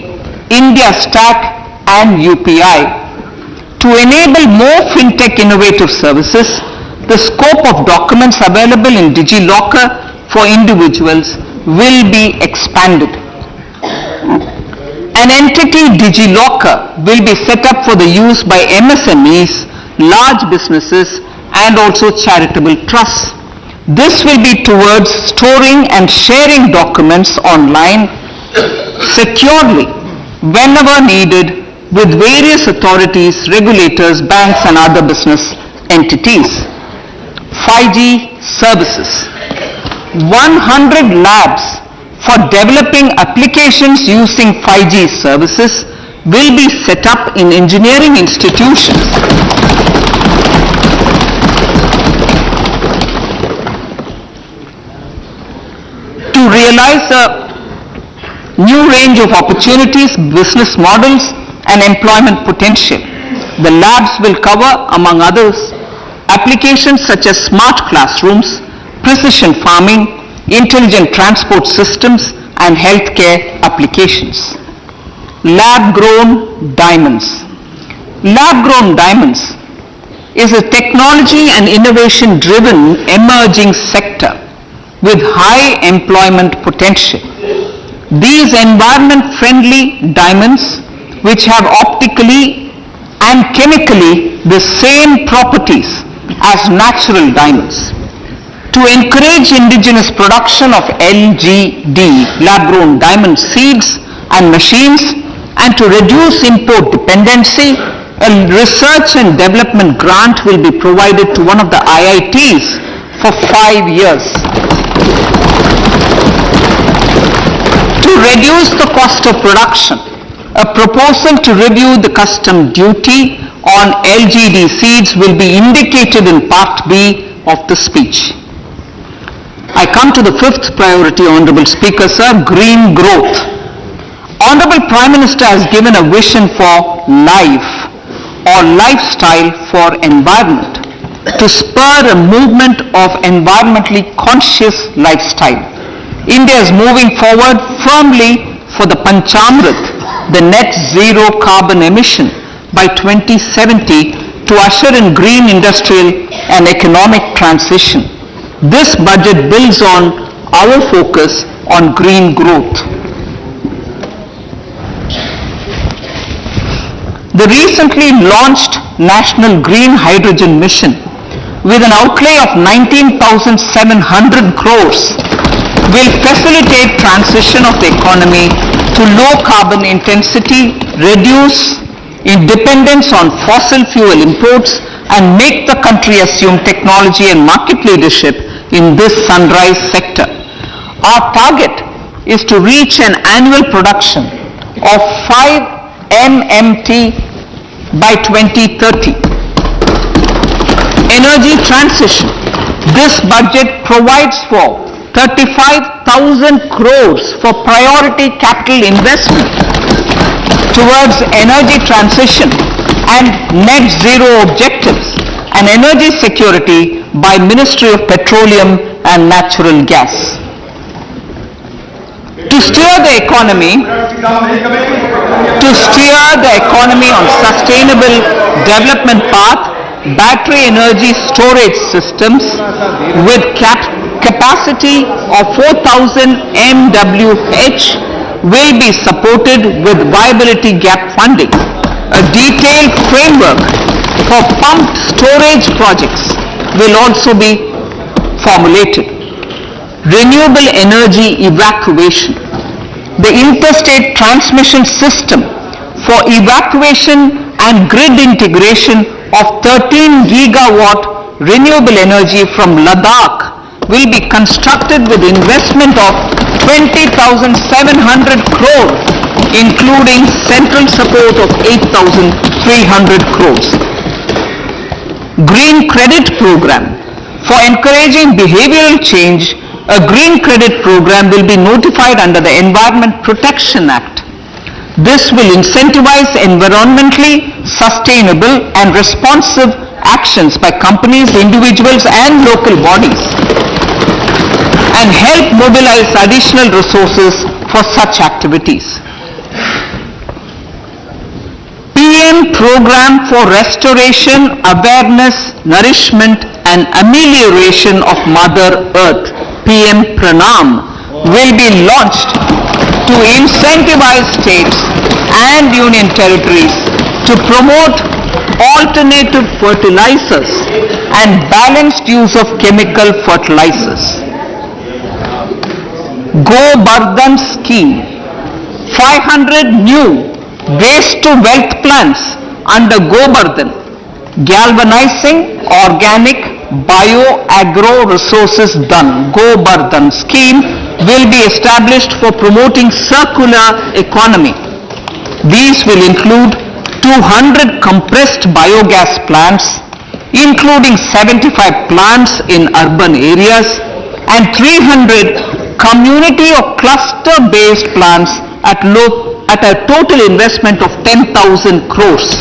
India Stack, and UPI. To enable more fintech innovative services, the scope of documents available in DigiLocker for individuals will be expanded. An entity, DigiLocker, will be set up for the use by MSMEs, large businesses, and also charitable trusts. This will be towards storing and sharing documents online securely whenever needed with various authorities, regulators, banks, and other business entities. 5G services. 100 labs for developing applications using 5G services will be set up in engineering institutions. To realize a new range of opportunities, business models, and employment potential, the labs will cover, among others, applications such as smart classrooms, precision farming, intelligent transport systems, and healthcare applications. Lab-grown diamonds. Lab-grown diamonds is a technology and innovation-driven emerging sector with high employment potential. These environment-friendly diamonds, which have optically and chemically the same properties as natural diamonds. To encourage indigenous production of LGD, lab-grown diamond seeds and machines, and to reduce import dependency, a research and development grant will be provided to one of the IITs for 5 years. To reduce the cost of production, a proposal to review the custom duty on LGD seeds will be indicated in Part B of the speech. I come to the fifth priority, Honorable Speaker, sir, green growth. Honorable Prime Minister has given a vision for life or lifestyle for environment to spur a movement of environmentally conscious lifestyle. India is moving forward firmly for the Panchamrit, the net zero carbon emission by 2070 to usher in green industrial and economic transition. This budget builds on our focus on green growth. The recently launched National Green Hydrogen Mission, with an outlay of 19,700 crores, will facilitate transition of the economy to low carbon intensity, reduce dependence on fossil fuel imports, and make the country assume technology and market leadership in this sunrise sector. Our target is to reach an annual production of 5 MMT by 2030. Energy transition. This budget provides for 35,000 crores for priority capital investment towards energy transition and net zero objectives and energy security by Ministry of Petroleum and Natural Gas. To steer the economy on sustainable development path, battery energy storage systems with capacity of 4,000 MWH will be supported with viability gap funding. A detailed framework for pumped storage projects will also be formulated. Renewable energy evacuation. The interstate transmission system for evacuation and grid integration of 13 gigawatt renewable energy from Ladakh will be constructed with investment of 20,700 crore, including central support of 8,300 crores. Green Credit Program. For encouraging behavioral change, a Green Credit Program will be notified under the Environment Protection Act. This will incentivize environmentally sustainable and responsive actions by companies, individuals and local bodies, and help mobilize additional resources for such activities. PM Program for Restoration, Awareness, Nourishment and Amelioration of Mother Earth, PM Pranam, will be launched to incentivize states and union territories to promote alternative fertilizers and balanced use of chemical fertilizers. Go Bardhan Scheme, 500 new waste to wealth plants under Go Bardhan, galvanizing organic bio-agro resources done. Go Bardhan Scheme will be established for promoting circular economy. These will include 200 compressed biogas plants, including 75 plants in urban areas and 300 community or cluster-based plants at a total investment of 10,000 crores.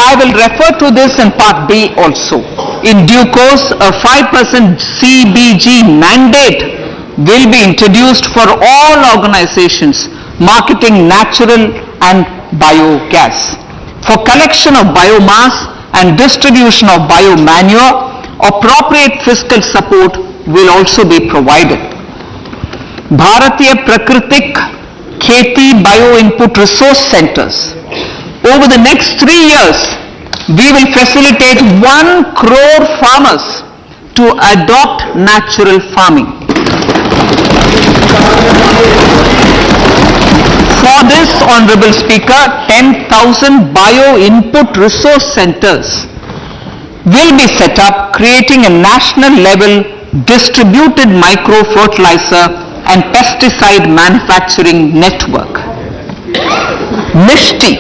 I will refer to this in Part B also. In due course, a 5% CBG mandate will be introduced for all organizations marketing natural and biogas. For collection of biomass and distribution of biomanure, appropriate fiscal support will also be provided. Bharatiya Prakritik Kheti Bio Input Resource Centers. Over the next 3 years, we will facilitate 1 crore farmers to adopt natural farming. For this, Honorable Speaker, 10,000 bio input resource centers will be set up, creating a national level distributed micro fertilizer and pesticide manufacturing network. Mishti.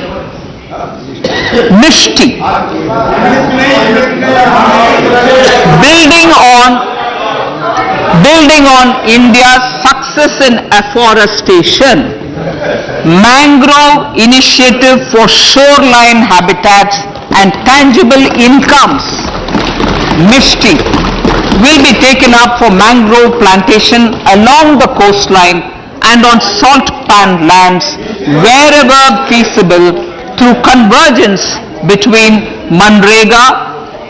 Building on India's success in afforestation, mangrove initiative for shoreline habitats and tangible incomes, Mishti, will be taken up for mangrove plantation along the coastline and on salt pan lands wherever feasible through convergence between Manrega,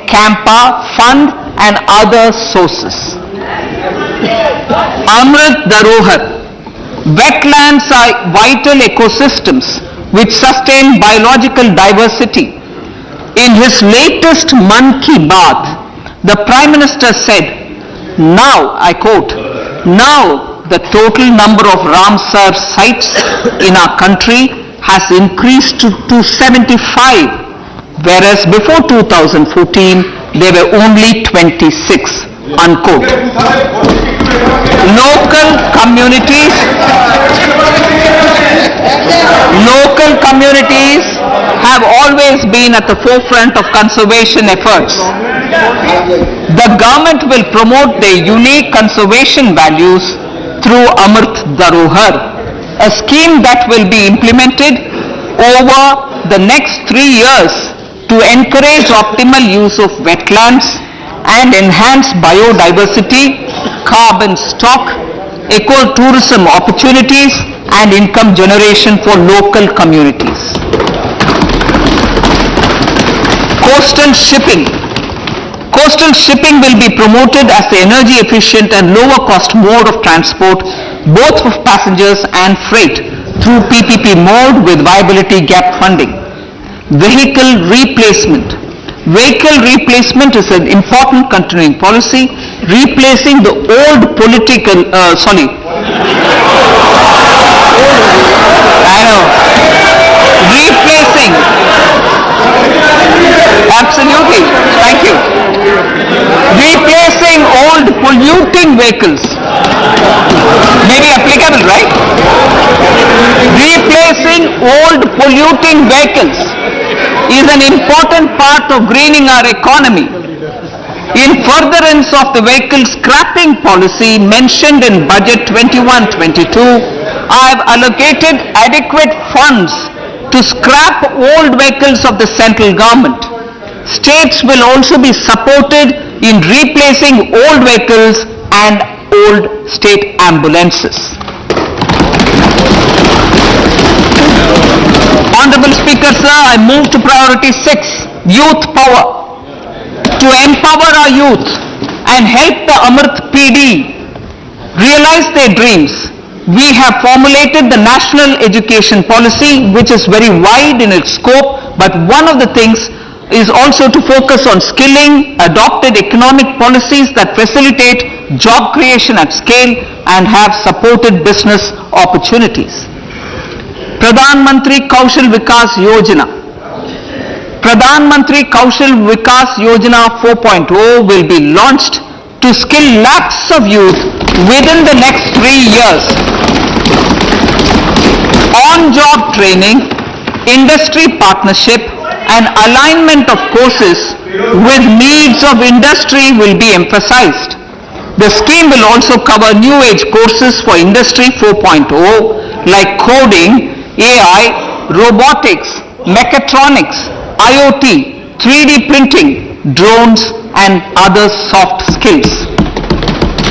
Campa, Fund and other sources. Amrit Dharohar. Wetlands are vital ecosystems which sustain biological diversity. In his latest Mann Ki Baat, the Prime Minister said, now, I quote, now the total number of Ramsar sites in our country has increased to 75, whereas before 2014 there were only 26, unquote. Local communities have always been at the forefront of conservation efforts. The government will promote their unique conservation values through Amrit Dharohar, a scheme that will be implemented over the next 3 years to encourage optimal use of wetlands and enhance biodiversity, carbon stock, ecotourism opportunities and income generation for local communities. Coastal shipping. Coastal shipping will be promoted as the energy efficient and lower cost mode of transport, both of passengers and freight, through PPP mode with viability gap funding. Vehicle replacement. Vehicle replacement is an important continuing policy, replacing the old political, replacing, absolutely, thank you, replacing old polluting vehicles, maybe applicable, right? Replacing old polluting vehicles is an important part of greening our economy. In furtherance of the vehicle scrapping policy mentioned in Budget 21-22, I have allocated adequate funds to scrap old vehicles of the central government. States will also be supported in replacing old vehicles and old state ambulances. Honorable Speaker, sir, I move to priority 6, youth power. To empower our youth and help the Amrit PD realize their dreams, we have formulated the National Education Policy, which is very wide in its scope, but one of the things is also to focus on skilling, adopted economic policies that facilitate job creation at scale and have supported business opportunities. Pradhan Mantri Kaushal Vikas Yojana. Pradhan Mantri Kaushal Vikas Yojana 4.0 will be launched to skill lakhs of youth within the next 3 years. On-job training, industry partnership and alignment of courses with needs of industry will be emphasized. The scheme will also cover new age courses for Industry 4.0 like coding, AI, robotics, mechatronics, IoT, 3D printing, drones and other soft skills.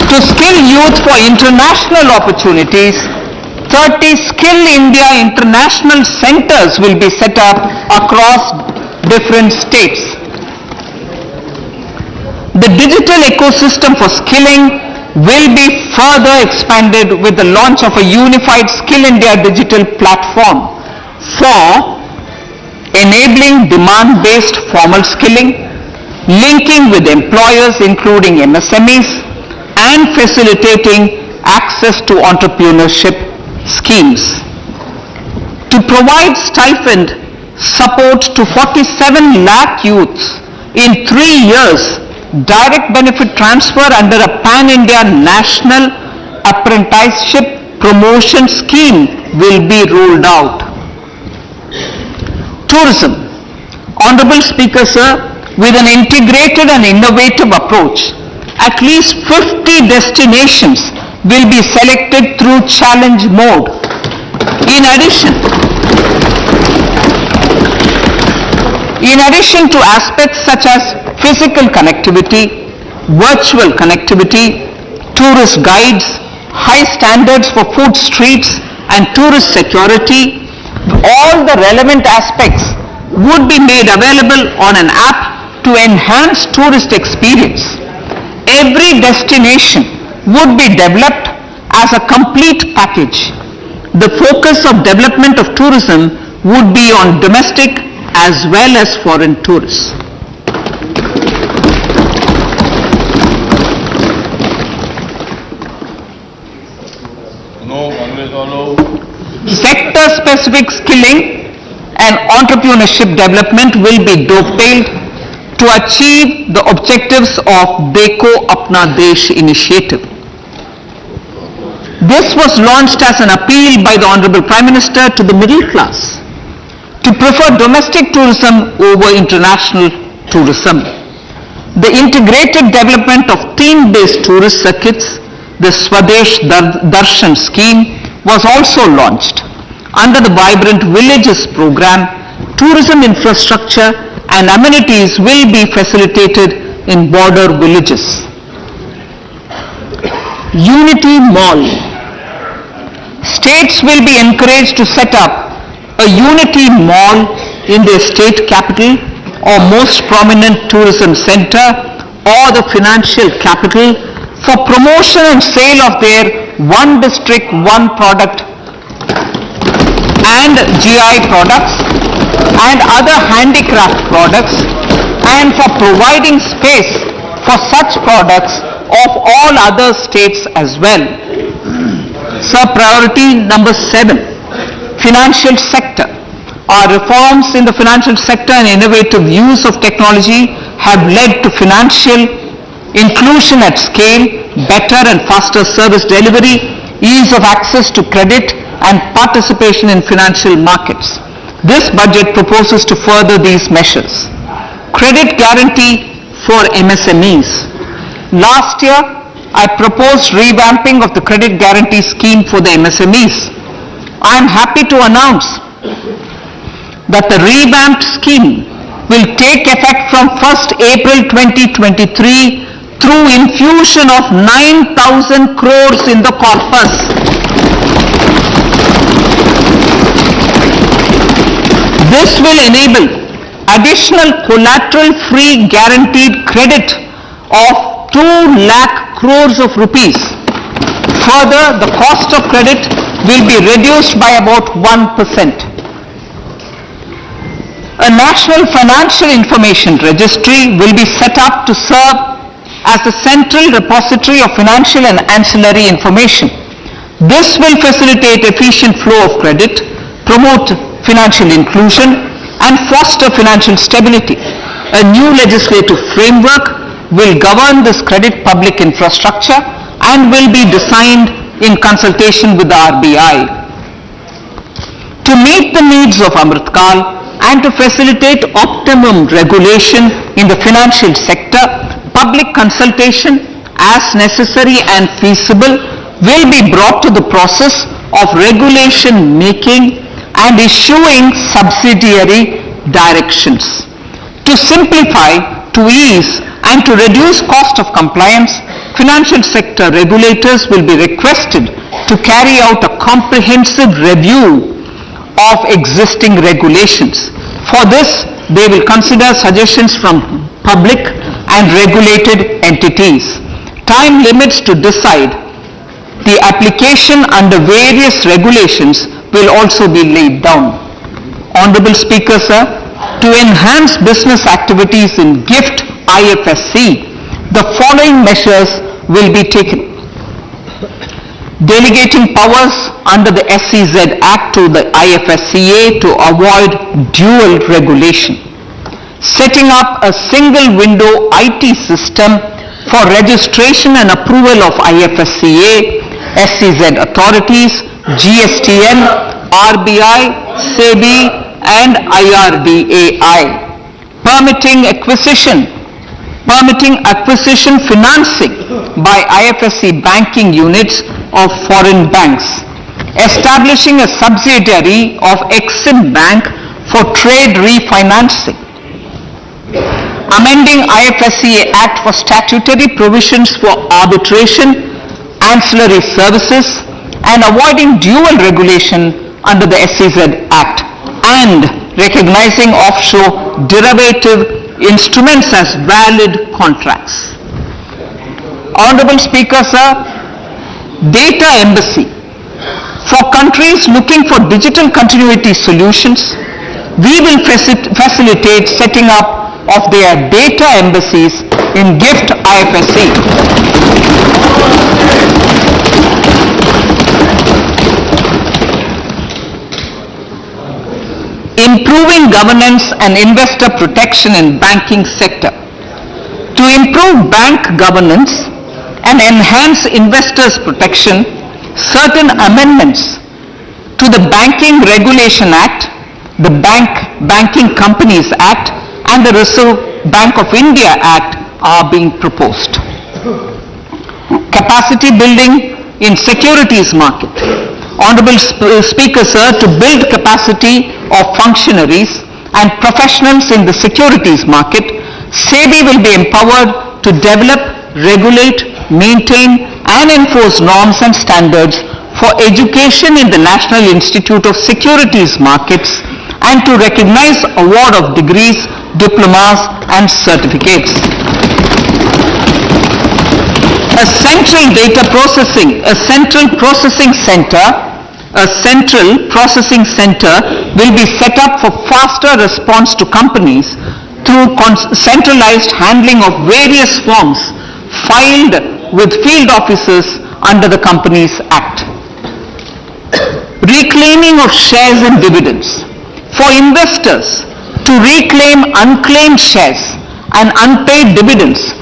To skill youth for international opportunities, 30 Skill India International Centers will be set up across different states. The digital ecosystem for skilling will be further expanded with the launch of a unified Skill India digital platform for enabling demand-based formal skilling, linking with employers including MSMEs, and facilitating access to entrepreneurship schemes. To provide stipend support to 47 lakh youths in 3 years, direct benefit transfer under a pan-India national apprenticeship promotion scheme will be rolled out. Tourism. Honorable Speaker, sir, with an integrated and innovative approach, at least 50 destinations will be selected through challenge mode. In addition to aspects such as physical connectivity, virtual connectivity, tourist guides, high standards for food streets and tourist security, all the relevant aspects would be made available on an app to enhance tourist experience. Every destination would be developed as a complete package. The focus of development of tourism would be on domestic as well as foreign tourists. Sector-specific skilling and entrepreneurship development will be dovetailed to achieve the objectives of Dekho Apna Desh initiative. This was launched as an appeal by the Honorable Prime Minister to the middle class to prefer domestic tourism over international tourism. The integrated development of theme-based tourist circuits, the Swadesh Darshan scheme, was also launched. Under the Vibrant Villages program, tourism infrastructure and amenities will be facilitated in border villages. Unity Mall. States will be encouraged to set up a Unity Mall in their state capital or most prominent tourism center or the financial capital for promotion and sale of their one district, one product and GI products and other handicraft products, and for providing space for such products of all other states as well. Sir, priority number 7, financial sector. Our reforms in the financial sector and innovative use of technology have led to financial inclusion at scale, better and faster service delivery, ease of access to credit and participation in financial markets. This budget proposes to further these measures. Credit guarantee for MSMEs. Last year, I proposed revamping of the credit guarantee scheme for the MSMEs. I am happy to announce that the revamped scheme will take effect from 1st April 2023 through infusion of 9,000 crores in the corpus. This will enable additional collateral-free guaranteed credit of 2 lakh crores of rupees. Further, the cost of credit will be reduced by about 1%. A national financial information registry will be set up to serve as the central repository of financial and ancillary information. This will facilitate efficient flow of credit, promote financial inclusion, and foster financial stability. A new legislative framework will govern this credit public infrastructure and will be designed in consultation with the RBI. To meet the needs of Amritkal and to facilitate optimum regulation in the financial sector, public consultation as necessary and feasible will be brought to the process of regulation making and issuing subsidiary directions. To simplify, to ease and to reduce cost of compliance, financial sector regulators will be requested to carry out a comprehensive review of existing regulations. For this, they will consider suggestions from public and regulated entities. Time limits to decide the application under various regulations will also be laid down. Honorable Speaker, sir, to enhance business activities in GIFT IFSC, the following measures will be taken. Delegating powers under the SEZ Act to the IFSCA to avoid dual regulation. Setting up a single window IT system for registration and approval of IFSCA, SEZ authorities, GSTN, RBI, SEBI, and IRDAI. Permitting acquisition financing by IFSC banking units of foreign banks. Establishing a subsidiary of Exim Bank for trade refinancing. Amending IFSCA Act for statutory provisions for arbitration, ancillary services, and avoiding dual regulation under the SEZ Act, and recognizing offshore derivative instruments as valid contracts. Honorable Speaker, sir, data embassy. For countries looking for digital continuity solutions, we will facilitate setting up of their data embassies in GIFT IFSC. Improving governance and investor protection in banking sector. To improve bank governance and enhance investors' protection, certain amendments to the Banking Regulation Act, the Banking Companies Act, and the Reserve Bank of India Act are being proposed. Capacity building in securities market. Honorable Speaker, sir, to build capacity of functionaries and professionals in the securities market, SEBI will be empowered to develop, regulate, maintain and enforce norms and standards for education in the National Institute of Securities Markets and to recognize award of degrees, diplomas and certificates. A central processing center will be set up for faster response to companies through centralized handling of various forms filed with field officers under the Companies Act. Reclaiming of shares and dividends. For investors to reclaim unclaimed shares and unpaid dividends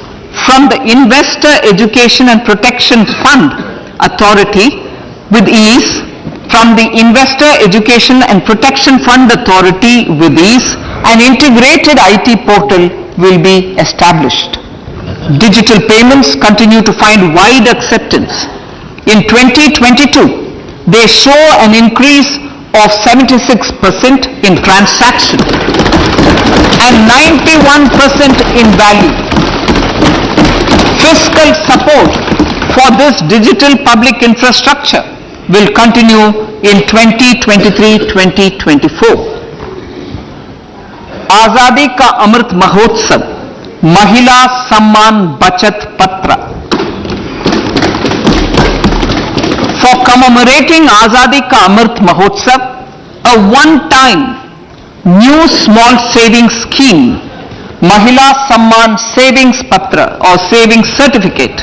from the Investor Education and Protection Fund Authority with ease, from the Investor Education and Protection Fund Authority with ease, an integrated IT portal will be established. Digital payments continue to find wide acceptance. In 2022, they show an increase of 76% in transaction and 91% in value. Fiscal support for this digital public infrastructure will continue in 2023-2024. आजादी का अमृत महोत्सव महिला सम्मान बचत पत्र. For commemorating Azadi Ka Amrit Mahotsav, a one-time new small savings scheme, Mahila Samman Savings Patra or Savings Certificate,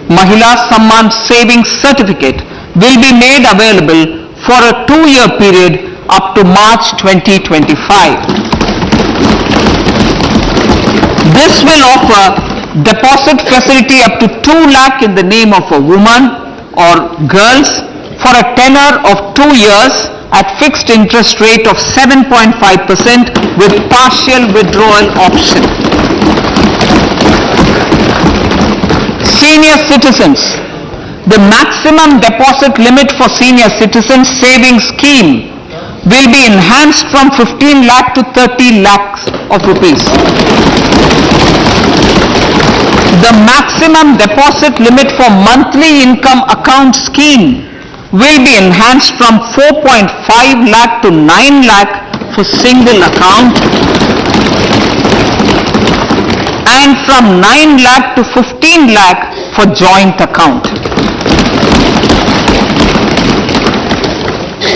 Mahila Samman Savings Certificate will be made available for a 2-year period up to March 2025. This will offer deposit facility up to 2 lakh in the name of a woman or girls for a tenure of 2 years at fixed interest rate of 7.5% with partial withdrawal option. Senior citizens, the maximum deposit limit for senior citizens savings scheme will be enhanced from 15 lakh to 30 lakhs of rupees. The maximum deposit limit for monthly income account scheme will be enhanced from 4.5 lakh to 9 lakh for single account and from 9 lakh to 15 lakh for joint account.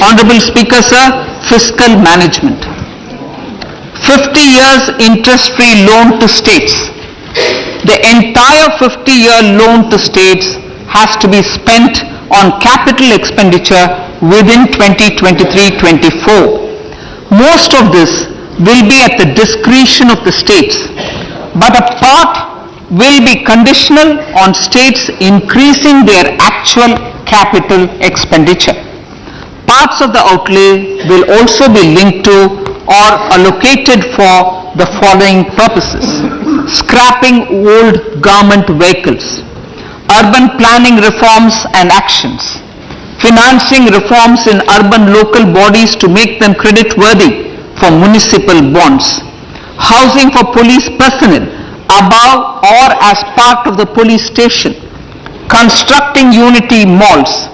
Honorable Speaker, sir, fiscal management. 50 years interest-free loan to states. The entire 50-year loan to states has to be spent on capital expenditure within 2023-24. Most of this will be at the discretion of the states, but a part will be conditional on states increasing their actual capital expenditure. Parts of the outlay will also be linked to or allocated for the following purposes: scrapping old government vehicles, urban planning reforms and actions, financing reforms in urban local bodies to make them credit-worthy for municipal bonds, housing for police personnel above or as part of the police station, constructing unity malls,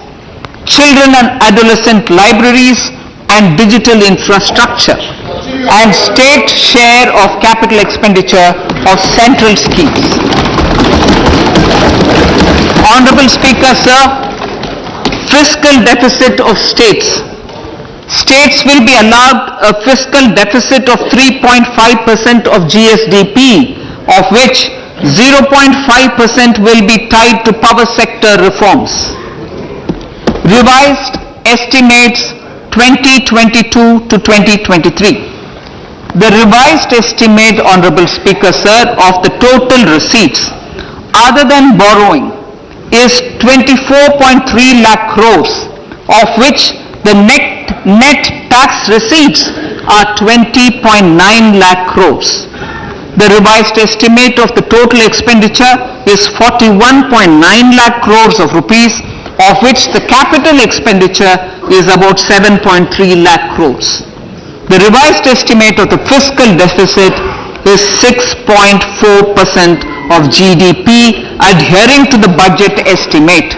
children and adolescent libraries and digital infrastructure, and state share of capital expenditure of central schemes. Honorable Speaker, sir, fiscal deficit of states. States will be allowed a fiscal deficit of 3.5% of GSDP, of which 0.5% will be tied to power sector reforms. Revised estimates 2022 to 2023. The revised estimate, Honorable Speaker, sir, of the total receipts other than borrowing is 24.3 lakh crores, of which the net tax receipts are 20.9 lakh crores. The revised estimate of the total expenditure is 41.9 lakh crores of rupees, of which the capital expenditure is about 7.3 lakh crores. The revised estimate of the fiscal deficit is 6.4% of GDP, adhering to the budget estimate.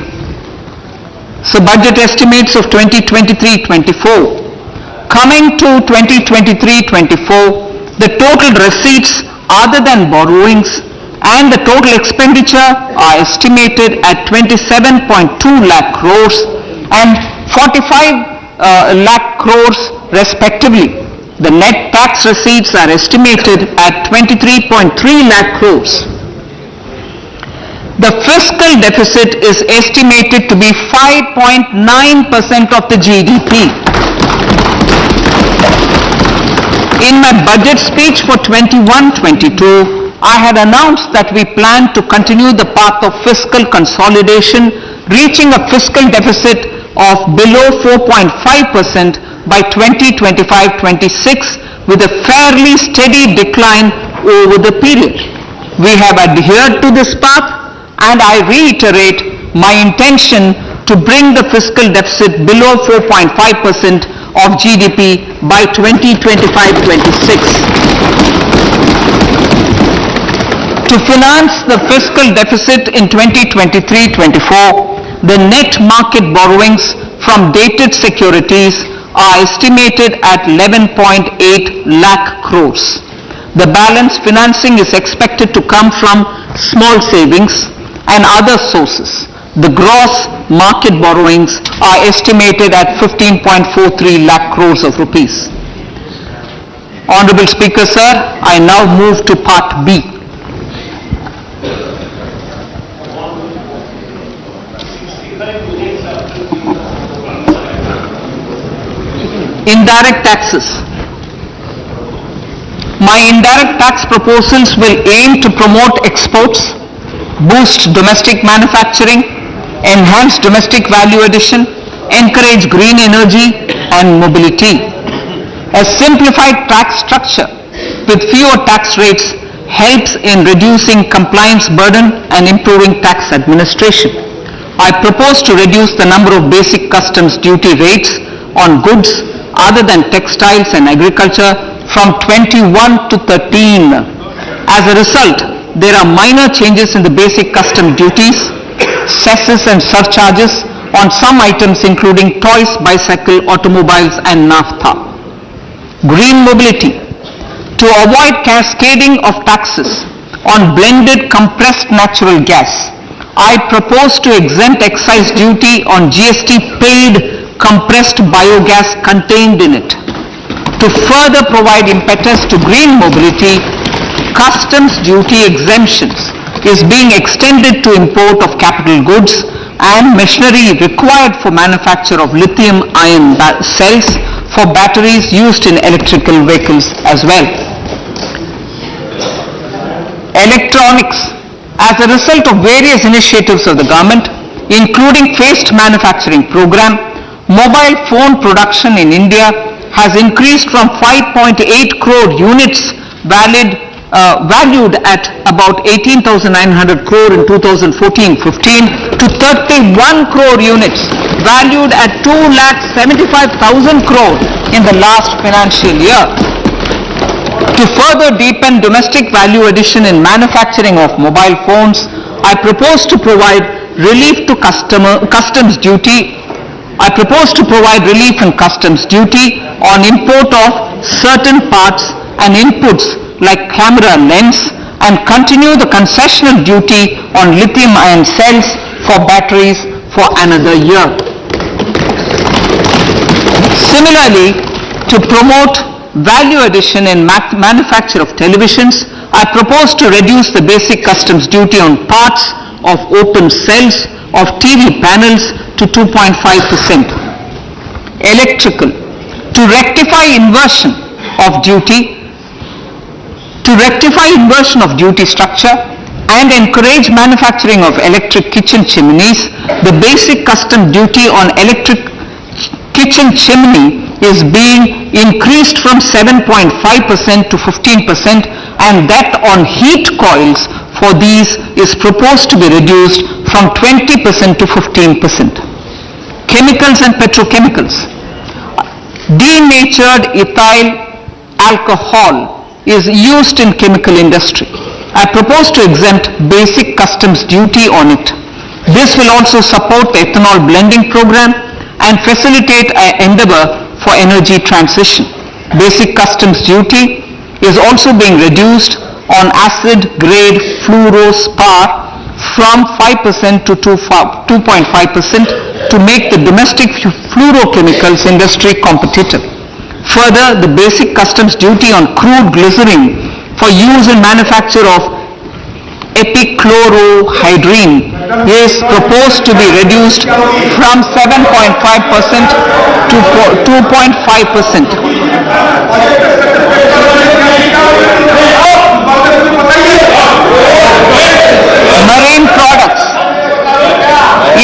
So budget estimates of 2023-24. Coming to 2023-24, the total receipts other than borrowings and the total expenditure are estimated at 27.2 lakh crores and 45 lakh crores respectively. The net tax receipts are estimated at 23.3 lakh crores. The fiscal deficit is estimated to be 5.9% of the GDP. In my budget speech for 21-22, I had announced that we plan to continue the path of fiscal consolidation, reaching a fiscal deficit of below 4.5% by 2025-26 with a fairly steady decline over the period. We have adhered to this path, and I reiterate my intention to bring the fiscal deficit below 4.5% of GDP by 2025-26. To finance the fiscal deficit in 2023-24, the net market borrowings from dated securities are estimated at 11.8 lakh crores. The balance financing is expected to come from small savings and other sources. The gross market borrowings are estimated at 15.43 lakh crores of rupees. Honorable Speaker, sir, I now move to Part B. Indirect taxes. My indirect tax proposals will aim to promote exports, boost domestic manufacturing, enhance domestic value addition, encourage green energy and mobility. A simplified tax structure with fewer tax rates helps in reducing compliance burden and improving tax administration. I propose to reduce the number of basic customs duty rates on goods other than textiles and agriculture from 21 to 13. As a result, there are minor changes in the basic custom duties, cesses and surcharges on some items including toys, bicycle, automobiles and naphtha. Green mobility. To avoid cascading of taxes on blended compressed natural gas, I propose to exempt excise duty on GST paid compressed biogas contained in it. To further provide impetus to green mobility, customs duty exemptions is being extended to import of capital goods and machinery required for manufacture of lithium-ion cells for batteries used in electrical vehicles as well. Electronics. As a result of various initiatives of the government, including phased manufacturing program, mobile phone production in India has increased from 5.8 crore units valued at about 18,900 crore in 2014-15 to 31 crore units valued at 2,75,000 crore in the last financial year. To further deepen domestic value addition in manufacturing of mobile phones, I propose to provide relief to customs duty. I propose to provide relief in customs duty on import of certain parts and inputs like camera lens and continue the concessional duty on lithium-ion cells for batteries for another year. Similarly, to promote value addition in manufacture of televisions, I propose to reduce the basic customs duty on parts of open cells of TV panels to 2.5%. Electrical. To rectify inversion of duty structure and encourage manufacturing of electric kitchen chimneys, the basic custom duty on electric kitchen chimney is being increased from 7.5% to 15%, and that on heat coils for these is proposed to be reduced from 20% to 15%. Chemicals and petrochemicals. Denatured ethyl alcohol is used in chemical industry. I propose to exempt basic customs duty on it. This will also support the ethanol blending program and facilitate an endeavor for energy transition. Basic customs duty is also being reduced on acid grade fluorospar from 5% to 2.5% to make the domestic fluorochemicals industry competitive. Further, the basic customs duty on crude glycerin for use in manufacture of epichlorohydrin is proposed to be reduced from 7.5% to 2.5%. Marine products.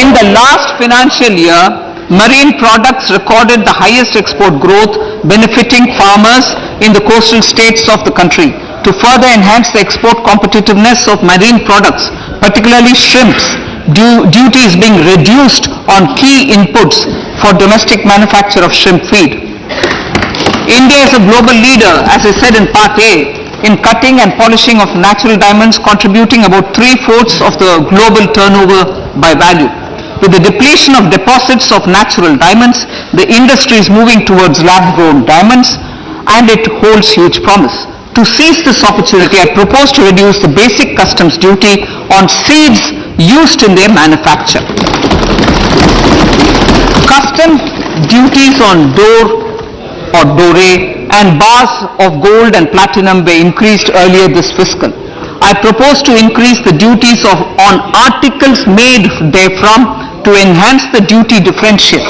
In the last financial year, marine products recorded the highest export growth, benefiting farmers in the coastal states of the country. To further enhance the export competitiveness of marine products, particularly shrimps, duty is being reduced on key inputs for domestic manufacture of shrimp feed. India is a global leader, as I said in Part A, in cutting and polishing of natural diamonds, contributing about 3/4 of the global turnover by value. With the depletion of deposits of natural diamonds, the industry is moving towards lab-grown diamonds, and it holds huge promise. To seize this opportunity, I propose to reduce the basic customs duty on seeds used in their manufacture. Custom duties on doré and bars of gold and platinum were increased earlier this fiscal. I propose to increase the duties on articles made therefrom to enhance the duty differential.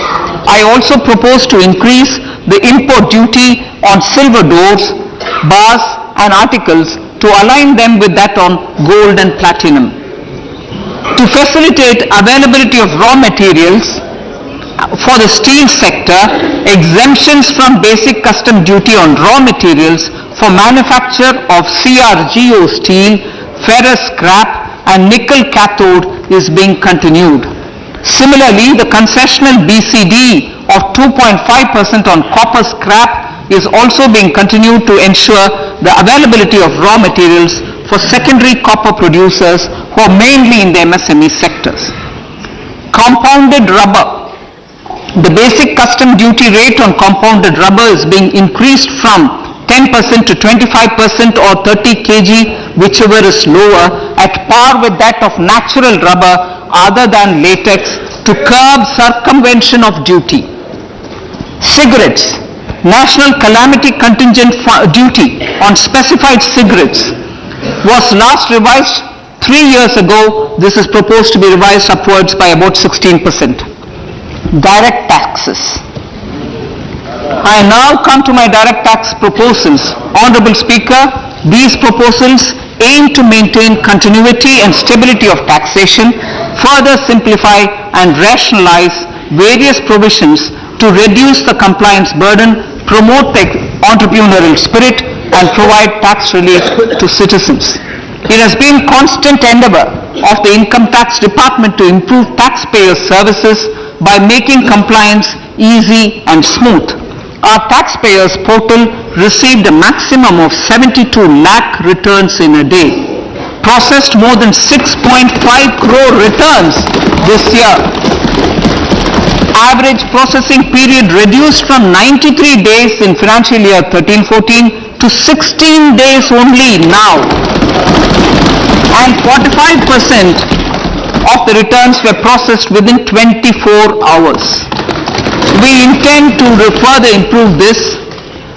I also propose to increase the import duty on silver doors, bars and articles to align them with that on gold and platinum. To facilitate availability of raw materials for the steel sector, exemptions from basic custom duty on raw materials for manufacture of CRGO steel, ferrous scrap and nickel cathode is being continued. Similarly, the concessional BCD of 2.5% on copper scrap is also being continued to ensure the availability of raw materials for secondary copper producers who are mainly in the MSME sectors. Compounded rubber. The basic custom duty rate on compounded rubber is being increased from 10% to 25% or 30 kg, whichever is lower, at par with that of natural rubber other than latex, to curb circumvention of duty. Cigarettes. National calamity contingent duty on specified cigarettes was last revised 3 years ago. This is proposed to be revised upwards by about 16%. Direct taxes. I now come to my direct tax proposals. Honorable Speaker, these proposals aim to maintain continuity and stability of taxation, further simplify and rationalize various provisions to reduce the compliance burden, promote the entrepreneurial spirit and provide tax relief to citizens. It has been constant endeavor of the Income Tax Department to improve taxpayer services by making compliance easy and smooth. Our taxpayers portal received a maximum of 72 lakh returns in a day, processed more than 6.5 crore returns this year. Average processing period reduced from 93 days in financial year 13-14 to 16 days only now, and 45% of the returns were processed within 24 hours. We intend to further improve this,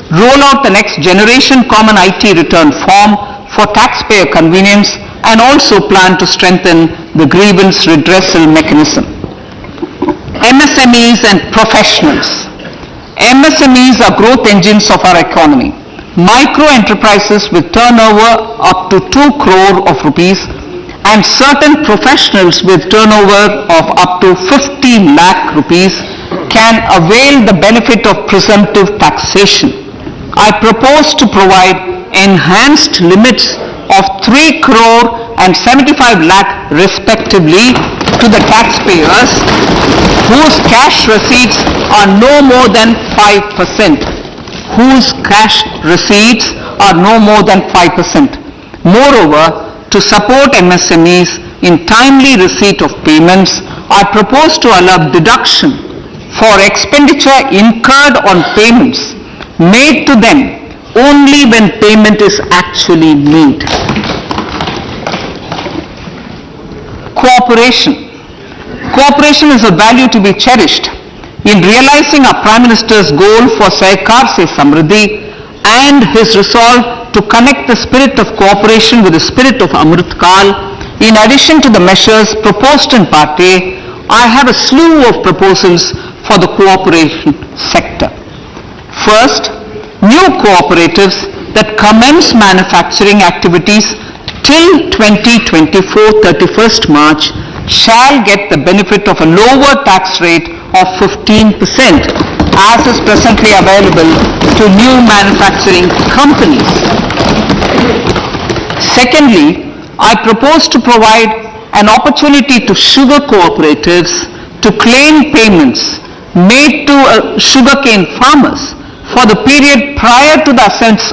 roll out the next generation common IT return form for taxpayer convenience, and also plan to strengthen the grievance redressal mechanism. MSMEs and professionals. MSMEs are growth engines of our economy. Micro enterprises with turnover up to 2 crore of rupees and certain professionals with turnover of up to 15 lakh rupees can avail the benefit of presumptive taxation. I propose to provide enhanced limits of 3 crore and 75 lakh respectively to the taxpayers whose cash receipts are no more than 5%. Whose cash receipts are no more than 5%. Moreover, to support MSMEs in timely receipt of payments, I propose to allow deduction for expenditure incurred on payments made to them only when payment is actually made. Cooperation. Cooperation is a value to be cherished. In realizing our Prime Minister's goal for Sahkar Se Samriddhi and his resolve to connect the spirit of cooperation with the spirit of Amrit Kal, in addition to the measures proposed in Part A, I have a slew of proposals for the cooperation sector. First, new cooperatives that commence manufacturing activities till 2024 31st March shall get the benefit of a lower tax rate of 15% as is presently available to new manufacturing companies. Secondly, I propose to provide an opportunity to sugar cooperatives to claim payments made to sugarcane farmers for the period prior to the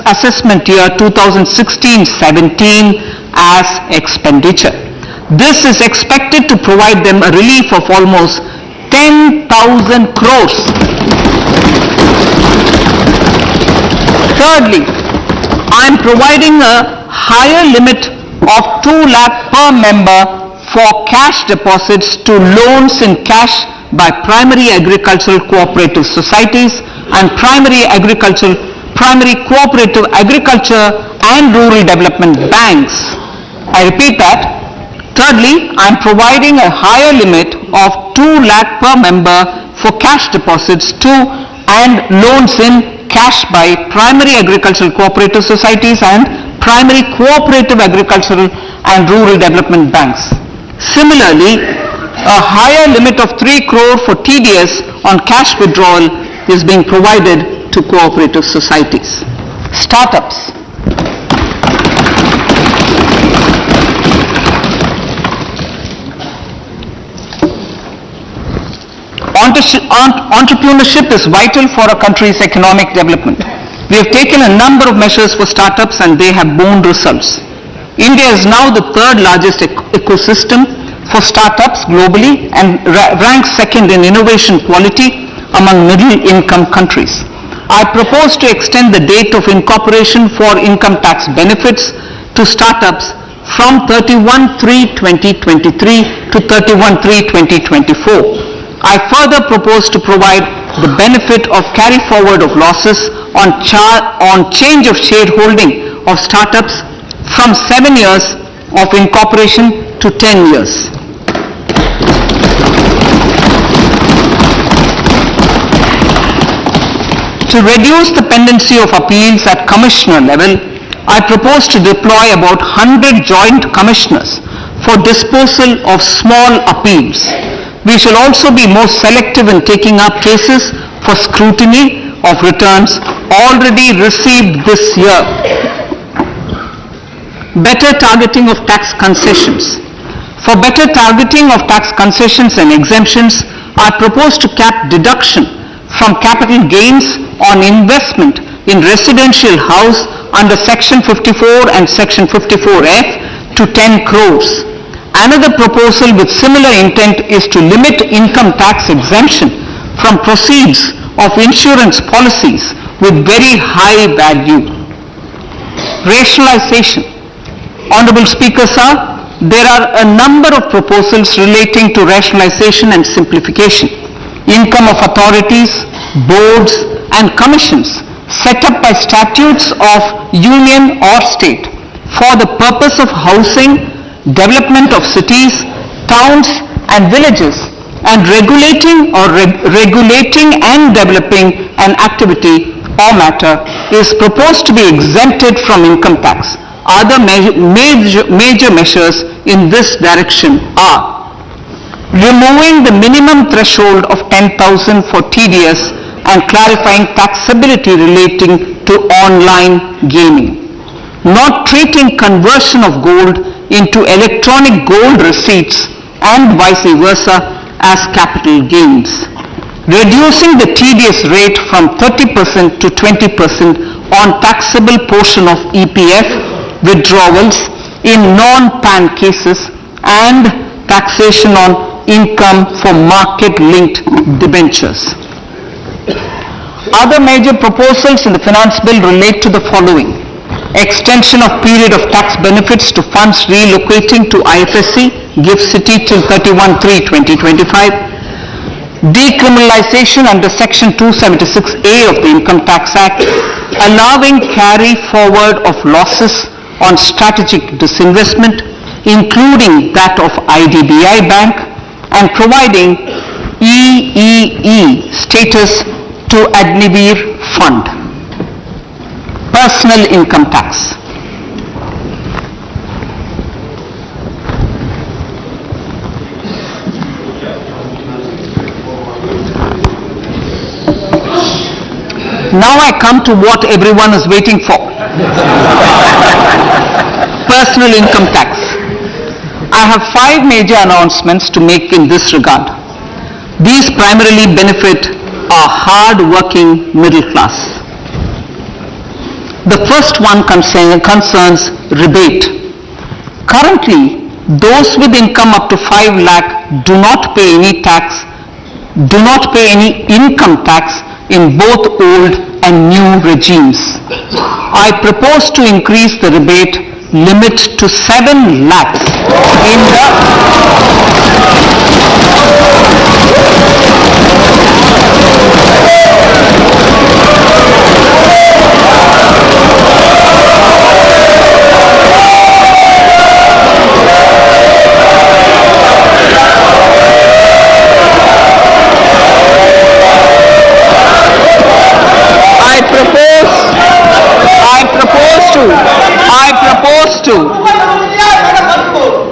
assessment year 2016-17 as expenditure. This is expected to provide them a relief of almost 10,000 crores. Thirdly, I am providing a higher limit of 2 lakh per member for cash deposits to loans in cash by primary agricultural cooperative societies and primary cooperative agriculture and rural development banks. I repeat that. Thirdly, I am providing a higher limit of 2 lakh per member for cash deposits to and loans in cash by primary agricultural cooperative societies and primary cooperative agricultural and rural development banks. Similarly, a higher limit of 3 crore for TDS on cash withdrawal is being provided to cooperative societies. Startups. Entrepreneurship is vital for a country's economic development. We have taken a number of measures for startups and they have borne results. India is now the third largest ecosystem for startups globally and ranks second in innovation quality among middle-income countries. I propose to extend the date of incorporation for income tax benefits to startups from 31/3/2023 to 31/3/2024. I further propose to provide the benefit of carry forward of losses on change of shareholding of startups from 7 years of incorporation to 10 years. To reduce the pendency of appeals at commissioner level, I propose to deploy about 100 joint commissioners for disposal of small appeals. We shall also be more selective in taking up cases for scrutiny of returns already received this year. Better targeting of tax concessions. For better targeting of tax concessions and exemptions, I propose to cap deduction from capital gains on investment in residential house under Section 54 and Section 54F to 10 crores. Another proposal with similar intent is to limit income tax exemption from proceeds of insurance policies with very high value. Rationalization. Honorable Speaker, sir, there are a number of proposals relating to rationalization and simplification. Income of authorities, boards and commissions set up by statutes of union or state for the purpose of housing, development of cities, towns and villages and regulating and developing an activity or matter is proposed to be exempted from income tax. Other major measures in this direction are removing the minimum threshold of 10,000 for TDS and clarifying taxability relating to online gaming. Not treating conversion of gold into electronic gold receipts and vice versa as capital gains. Reducing the TDS rate from 30% to 20% on taxable portion of EPF withdrawals in non-PAN cases and taxation on income for market-linked debentures. Other major proposals in the finance bill relate to the following: extension of period of tax benefits to funds relocating to IFSC, GIFT City till 31/3/2025, decriminalization under Section 276A of the Income Tax Act, allowing carry forward of losses on strategic disinvestment, including that of IDBI Bank, and providing EEE status to Agniveer Fund. Personal income tax. Now I come to what everyone is waiting for. Personal income tax. I have 5 major announcements to make in this regard. These primarily benefit our hard-working middle class. The first one concerns rebate. Currently, those with income up to 5 lakh do not pay any income tax in both old and new regimes. I propose to increase the rebate limit to 7 lakhs in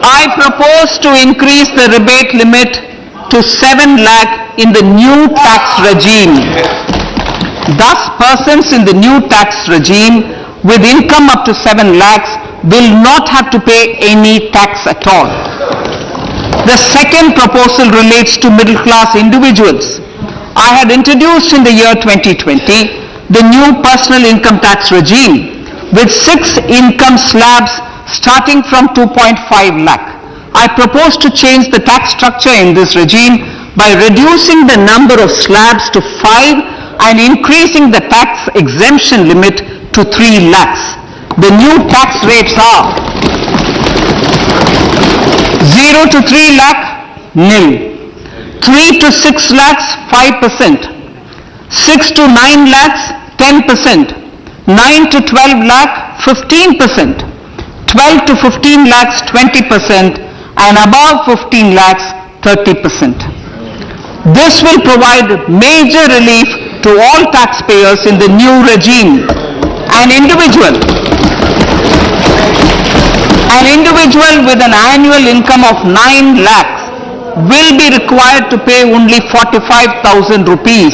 I propose to increase the rebate limit to 7 lakh in the new tax regime. Thus, persons in the new tax regime with income up to 7 lakhs will not have to pay any tax at all. The second proposal relates to middle class individuals. I had introduced in the year 2020 the new personal income tax regime with 6 income slabs starting from 2.5 lakh. I propose to change the tax structure in this regime by reducing the number of slabs to 5 and increasing the tax exemption limit to 3 lakhs. The new tax rates are 0 to 3 lakh, nil. 3 to 6 lakhs, 5%. 6 to 9 lakhs, 10%. 9 to 12 lakh, 15%. 12 to 15 lakhs, 20%. And above 15 lakhs, 30%. This will provide major relief to all taxpayers in the new regime. An individual with an annual income of 9 lakhs will be required to pay only 45,000 rupees.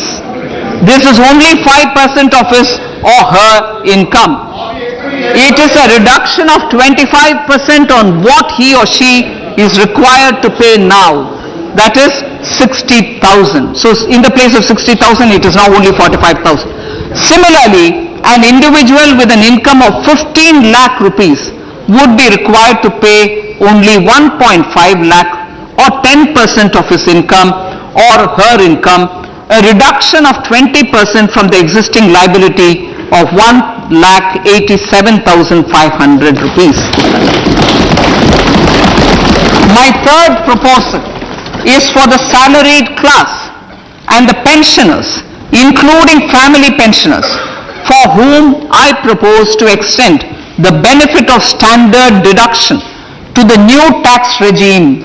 This is only 5% of his or her income. It is a reduction of 25% on what he or she is required to pay now. That is 60,000. So in the place of 60,000, it is now only 45,000. Similarly, an individual with an income of 15 lakh rupees would be required to pay only 1.5 lakh or 10% of his income or her income, a reduction of 20% from the existing liability of 1,87,500 rupees. My third proposal is for the salaried class and the pensioners, including family pensioners, for whom I propose to extend the benefit of standard deduction to the new tax regime.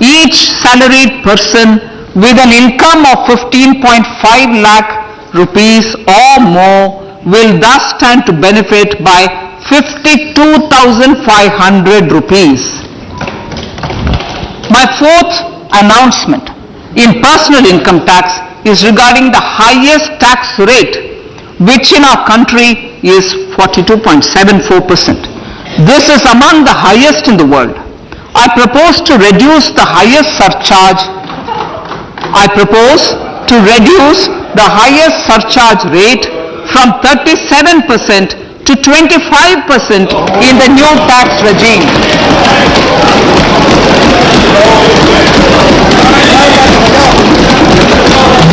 Each salaried person with an income of 15.5 lakh rupees or more will thus stand to benefit by 52,500 rupees. My fourth announcement in personal income tax is regarding the highest tax rate, which in our country is 42.74%. This is among the highest in the world. I propose to reduce the highest surcharge. Rate from 37% to 25% in the new tax regime.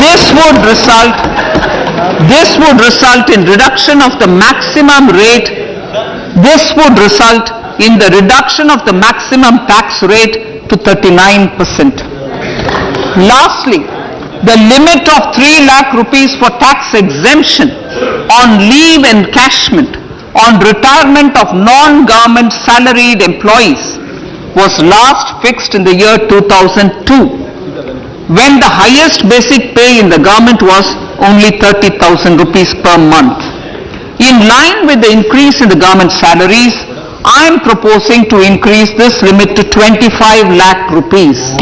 This would result in reduction of the maximum rate. This would result in the reduction of the maximum tax rate to 39%. Lastly, the limit of 3 lakh rupees for tax exemption on leave encashment on retirement of non-government salaried employees was last fixed in the year 2002, when the highest basic pay in the government was only 30,000 rupees per month. In line with the increase in the government salaries, I am proposing to increase this limit to 25 lakh rupees.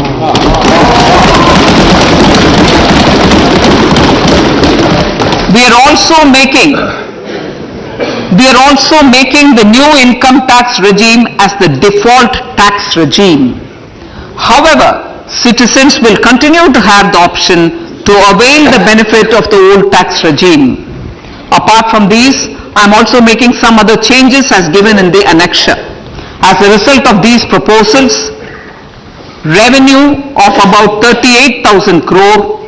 We are also making the new income tax regime as the default tax regime. However, citizens will continue to have the option to avail the benefit of the old tax regime. Apart from these, I am also making some other changes as given in the annexure. As a result of these proposals, revenue of about 38,000 crore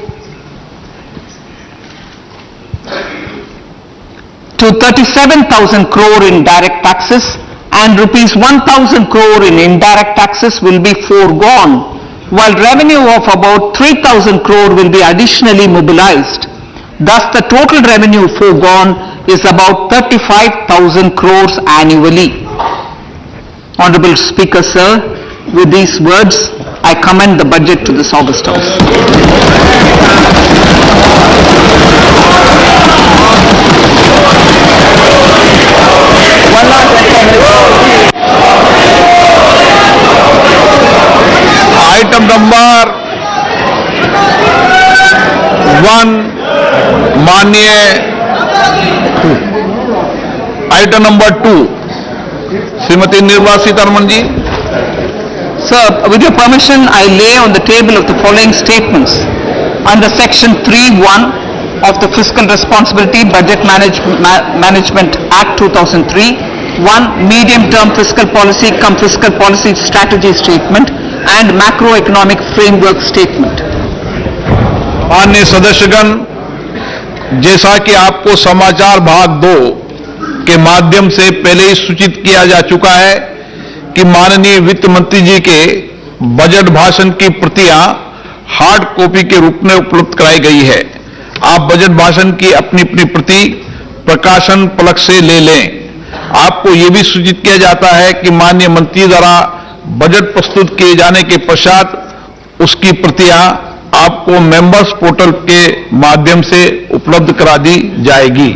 to 37,000 crore in direct taxes and rupees 1,000 crore in indirect taxes will be foregone, while revenue of about 3,000 crore will be additionally mobilized. Thus, the total revenue foregone is about 35,000 crores annually. Honorable Speaker, sir, with these words, I commend the budget to this august House. Item number 1 माननीय item number 2 Shrimati Nirmala Sitharaman ji. Sir, with your permission, I lay on the table of the following statements. Under Section 3(1) of the Fiscal Responsibility Budget Management Act 2003, 1. Medium-term fiscal policy cum fiscal policy strategy statement and macroeconomic framework statement. माननीय सदस्यगण, जैसा कि आपको समाचार भाग 2 के माध्यम से पहले ही सूचित किया जा चुका है कि माननीय वित्त मंत्री जी के बजट भाषण की प्रतियां हार्ड कॉपी के रूप में उपलब्ध कराई गई है. आप बजट भाषण की अपनी अपनी प्रति प्रकाशन पलक से ले लें. आपको यह भी सूचित किया जाता है कि माननीय मंत्री द्वारा बजट प्रस्तुत किए जाने के पश्चात उसकी प्रतियां आपको मेंबर्स पोर्टल के माध्यम से उपलब्ध करा दी जाएगी.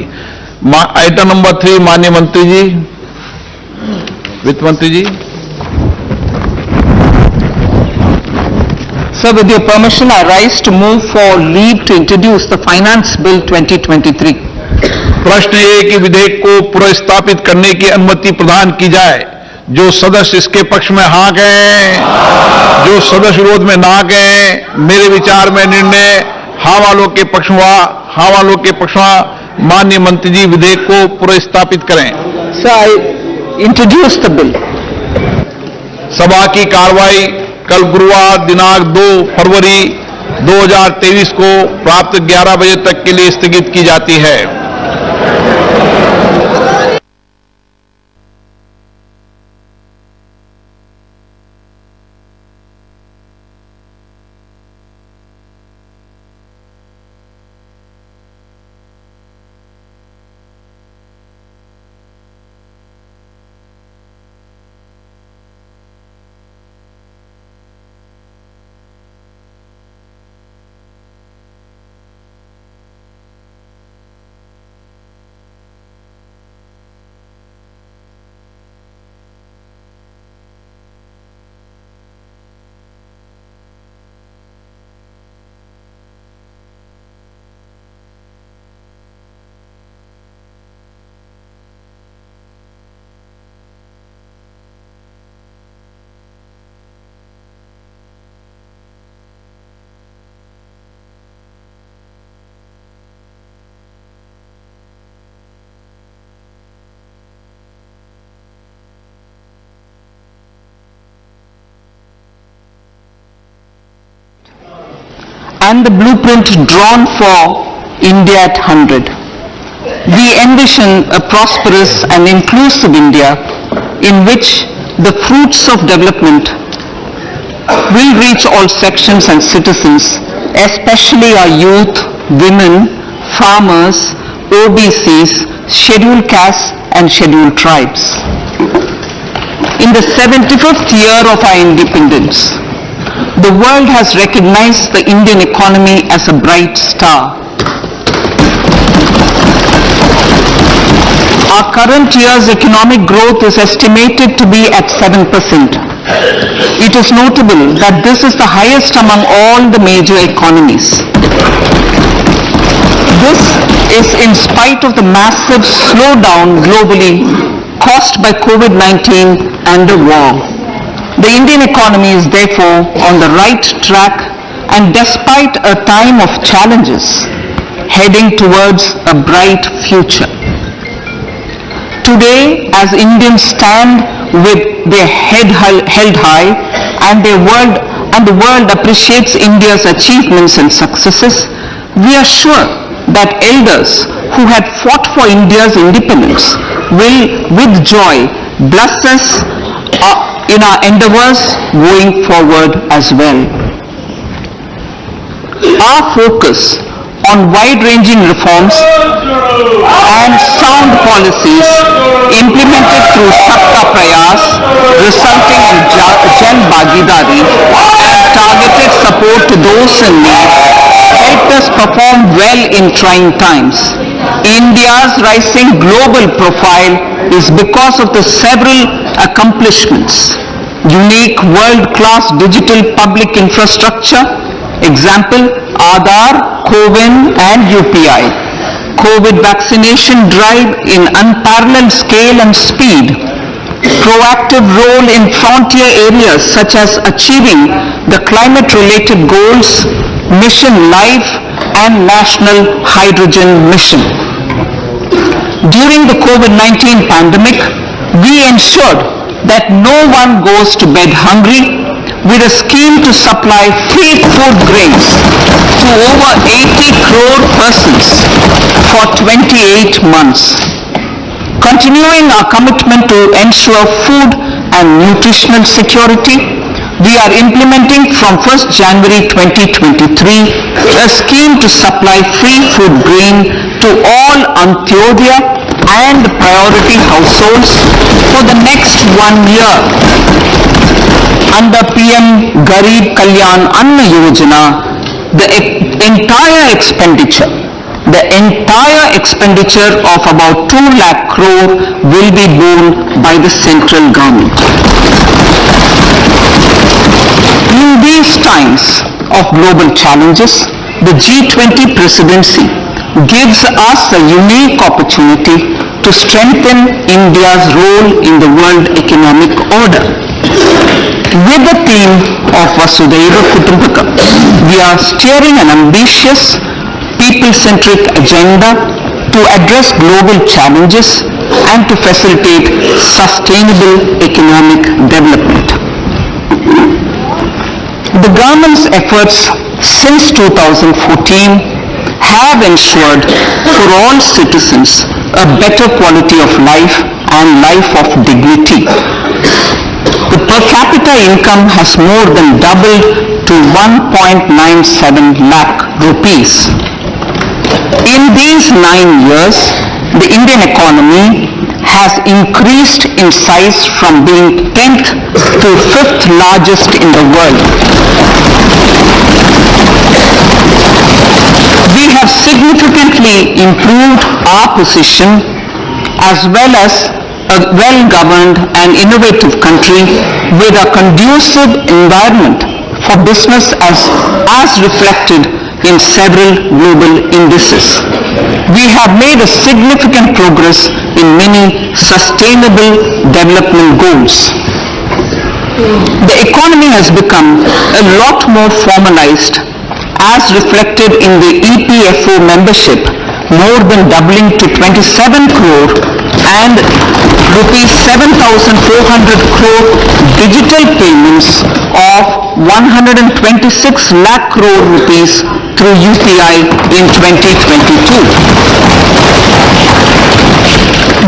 आइटम नंबर 3 माननीय मंत्री जी, वित्त मंत्री जी. Sir, with your permission, I rise to move for leave to introduce the Finance Bill 2023. प्रश्न ये कि विधेयक को पुनर्स्थापित करने की अनुमति प्रदान की जाए. जो सदस्य इसके पक्ष में हाँ कहें, जो सदस्य विरोध में ना कहें. मेरे विचार में निर्णय हाँ वालों के पक्ष हुआ. हाँ वालों के पक्ष हुआ. माननीय मंत्री जी विधेयक को पुनर्स्थापित करें. Sir, I introduce the bill. सभा की कार्रवाई कल गुरुवार दिनांक 2 फरवरी 2023 को प्राप्त 11 बजे तक के लिए स्थगित की जाती है. And the blueprint drawn for India at 100. We envision a prosperous and inclusive India in which the fruits of development will reach all sections and citizens, especially our youth, women, farmers, OBCs, scheduled castes and scheduled tribes. In the 75th year of our independence, the world has recognized the Indian economy as a bright star. Our current year's economic growth is estimated to be at 7%. It is notable that this is the highest among all the major economies. This is in spite of the massive slowdown globally caused by COVID-19 and the war. The Indian economy is therefore on the right track, and despite a time of challenges, heading towards a bright future. Today, as Indians stand with their head held high and the world appreciates India's achievements and successes, we are sure that elders who had fought for India's independence will with joy bless us in our endeavors going forward as well. Our focus on wide-ranging reforms and sound policies implemented through Sabka Prayas, resulting in Jan Bhagidari and targeted support to those in need, helped us perform well in trying times. India's rising global profile is because of the several accomplishments: unique world-class digital public infrastructure, example Aadhaar, CoWIN and UPI, COVID vaccination drive in unparalleled scale and speed, proactive role in frontier areas such as achieving the climate-related goals, Mission Life and National Hydrogen Mission. During the COVID-19 pandemic, we ensured that no one goes to bed hungry with a scheme to supply free food grains to over 80 crore persons for 28 months. Continuing our commitment to ensure food and nutritional security, we are implementing from 1st January 2023 a scheme to supply free food grain to all Antyodaya and priority households for the next 1 year. Under PM Garib Kalyan Anna Yojana, the entire expenditure of about 2 lakh crore will be borne by the central government. In these times of global challenges, the G20 presidency gives us a unique opportunity to strengthen India's role in the world economic order. With the theme of Vasudhaiva Kutumbakam, we are steering an ambitious, people-centric agenda to address global challenges and to facilitate sustainable economic development. The government's efforts since 2014 have ensured for all citizens a better quality of life and life of dignity. The per capita income has more than doubled to 1.97 lakh rupees. In these 9 years, the Indian economy has increased in size from being 10th to 5th largest in the world. We have significantly improved our position as well as a well-governed and innovative country with a conducive environment for business as reflected in several global indices. We have made a significant progress in many sustainable development goals. The economy has become a lot more formalized as reflected in the EPFO membership, more than doubling to 27 crore and rupees 7,400 crore digital payments of 126 lakh crore rupees through UPI in 2022.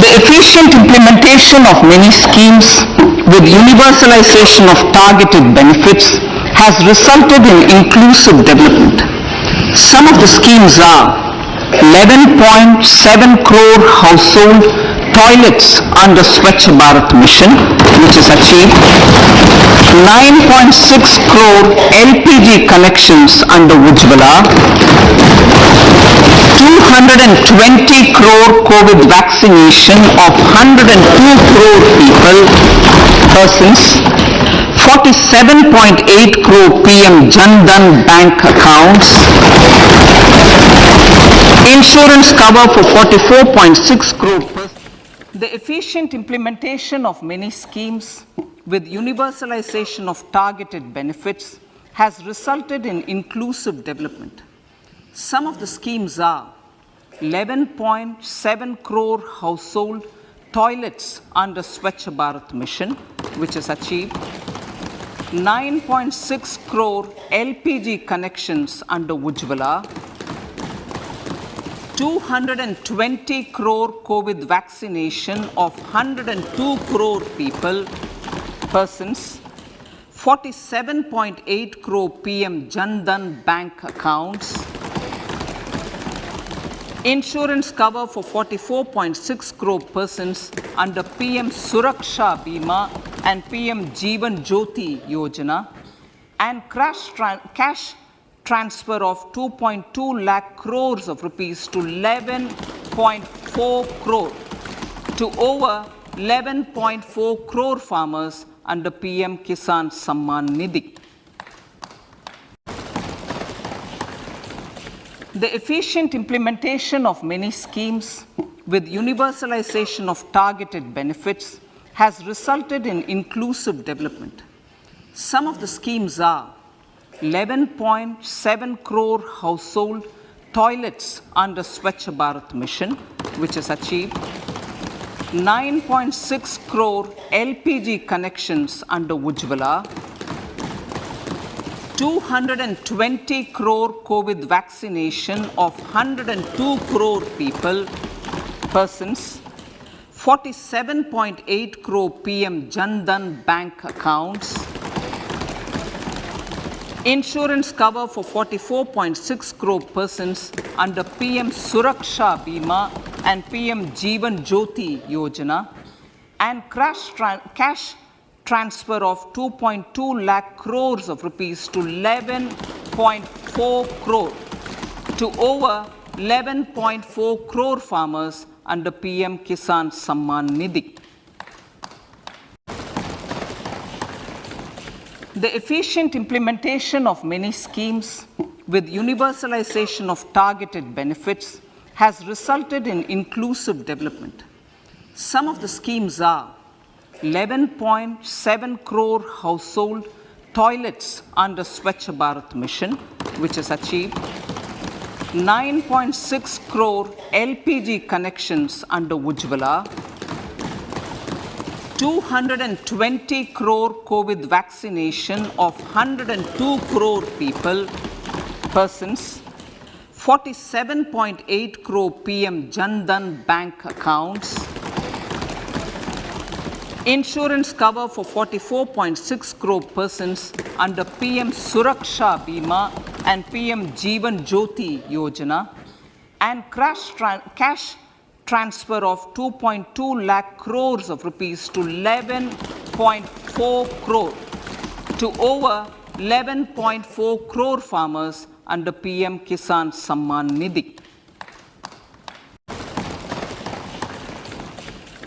The efficient implementation of many schemes with universalization of targeted benefits has resulted in inclusive development. Some of the schemes are 11.7 crore household toilets under Swachh Bharat mission, which is achieved, 9.6 crore LPG connections under Ujjwala, 220 crore COVID vaccination of 102 crore persons, 47.8 crore PM Jan Dhan bank accounts, insurance cover for 44.6 crore persons. The efficient implementation of many schemes with universalization of targeted benefits has resulted in inclusive development. Some of the schemes are 11.7 crore household toilets under Swachh Bharat mission, which is achieved, 9.6 crore LPG connections under Ujjwala, 220 crore COVID vaccination of 102 crore persons, 47.8 crore PM Jan Dhan bank accounts, insurance cover for 44.6 crore persons under PM Suraksha Bima and PM Jeevan Jyoti Yojana, and cash transfer of 2.2 lakh crores of rupees to 11.4 crore to over 11.4 crore farmers under PM Kisan Samman Nidhi. The efficient implementation of many schemes with universalization of targeted benefits has resulted in inclusive development. Some of the schemes are 11.7 crore household toilets under Swachh Bharat mission, which is achieved, 9.6 crore LPG connections under Ujjwala, 220 crore COVID vaccination of 102 crore persons, 47.8 crore PM Jan Dhan bank accounts, insurance cover for 44.6 crore persons under PM Suraksha Bima and PM Jeevan Jyoti Yojana, and cash transfer of 2.2 lakh crores of rupees to 11.4 crore to over 11.4 crore farmers under PM Kisan Samman Nidhi. The efficient implementation of many schemes with universalization of targeted benefits has resulted in inclusive development. Some of the schemes are 11.7 crore household toilets under Swachh Bharat mission, which is achieved, 9.6 crore LPG connections under Ujjwala, 220 crore COVID vaccination of 102 crore persons, 47.8 crore PM Jan Dhan bank accounts, insurance cover for 44.6 crore persons under PM Suraksha Bima and PM Jeevan Jyoti Yojana, and cash transfer of 2.2 lakh crores of rupees to 11.4 crore to over 11.4 crore farmers under PM Kisan Samman Nidhi.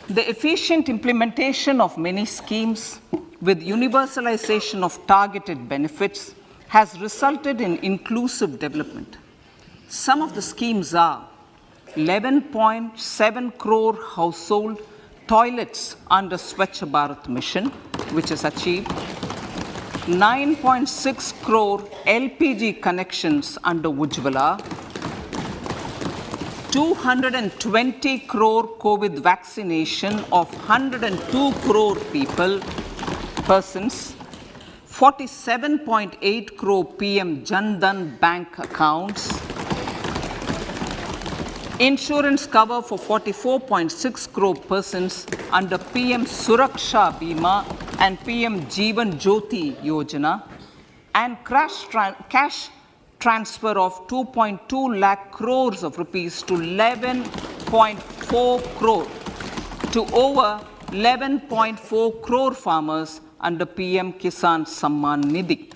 The efficient implementation of many schemes with universalization of targeted benefits has resulted in inclusive development. Some of the schemes are 11.7 crore household toilets under Swachh Bharat mission, which is achieved, 9.6 crore LPG connections under Ujjwala, 220 crore COVID vaccination of 102 crore persons, 47.8 crore PM Jan Dhan bank accounts, insurance cover for 44.6 crore persons under PM Suraksha Bima and PM Jeevan Jyoti Yojana, and cash transfer of 2.2 lakh crores of rupees to 11.4 crore to over 11.4 crore farmers under PM Kisan Samman Nidhi.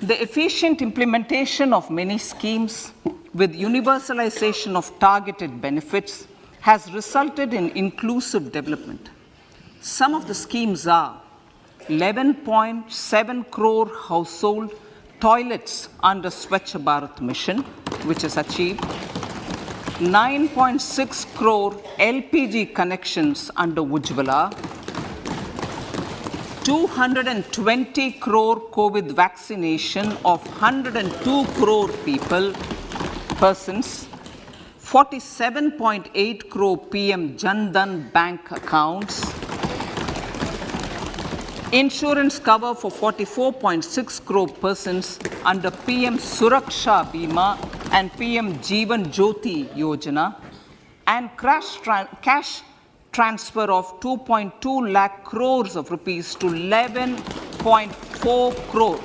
The efficient implementation of many schemes with universalization of targeted benefits has resulted in inclusive development. Some of the schemes are 11.7 crore household toilets under Swachh Bharat mission, which is achieved, 9.6 crore LPG connections under Ujjwala, 220 crore COVID vaccination of 102 crore persons, 47.8 crore PM Jan Dhan bank accounts, insurance cover for 44.6 crore persons under PM Suraksha Bima and PM Jeevan Jyoti Yojana, and cash transfer of 2.2 lakh crores of rupees to 11.4 crore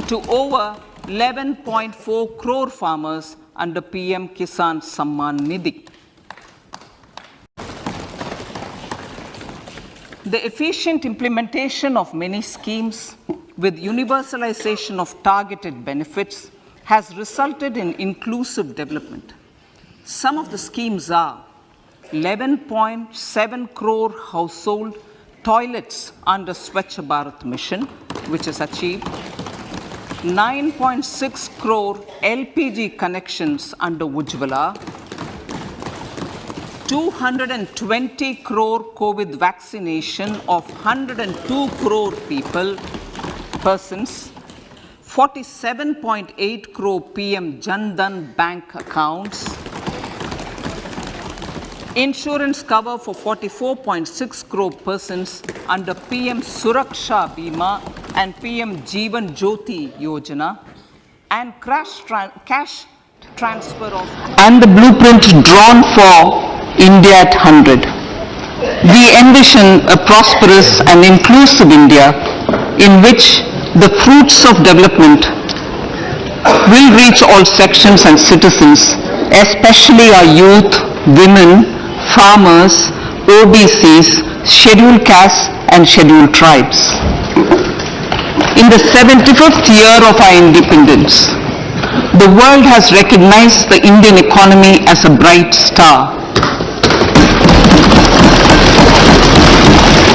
to over 11.4 crore farmers under PM Kisan Samman Nidhi. The efficient implementation of many schemes with universalization of targeted benefits has resulted in inclusive development. Some of the schemes are 11.7 crore household toilets under Swachh Bharat mission, which is achieved, 9.6 crore LPG connections under Ujjwala, 220 crore COVID vaccination of 102 crore persons, 47.8 crore PM Jan Dhan bank accounts, insurance cover for 44.6 crore persons under PM Suraksha Bima and PM Jeevan Jyoti Yojana, and cash transfer of... And the blueprint drawn for India at 100. We envision a prosperous and inclusive India in which the fruits of development will reach all sections and citizens, especially our youth, women, farmers, OBCs, scheduled castes and scheduled tribes. In the 75th year of our independence, the world has recognized the Indian economy as a bright star.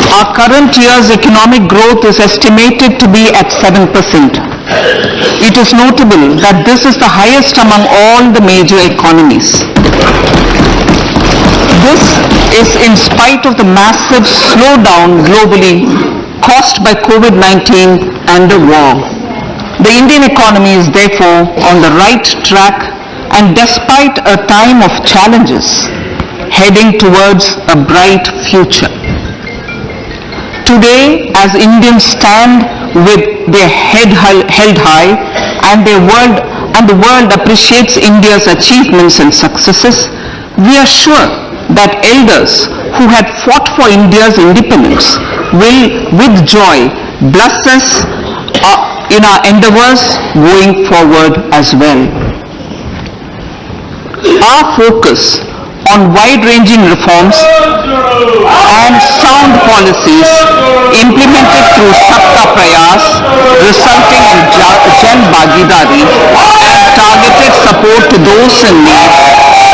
Our current year's economic growth is estimated to be at 7%. It is notable that this is the highest among all the major economies. This is in spite of the massive slowdown globally caused by COVID-19 and the war. The Indian economy is therefore on the right track, and despite a time of challenges, heading towards a bright future. Today, as Indians stand with their head held high and the world appreciates India's achievements and successes, we are sure that elders who had fought for India's independence will with joy bless us in our endeavors going forward as well. Our focus on wide-ranging reforms and sound policies implemented through Sabka Prayas, resulting in Jan Bhagidari and targeted support to those in need,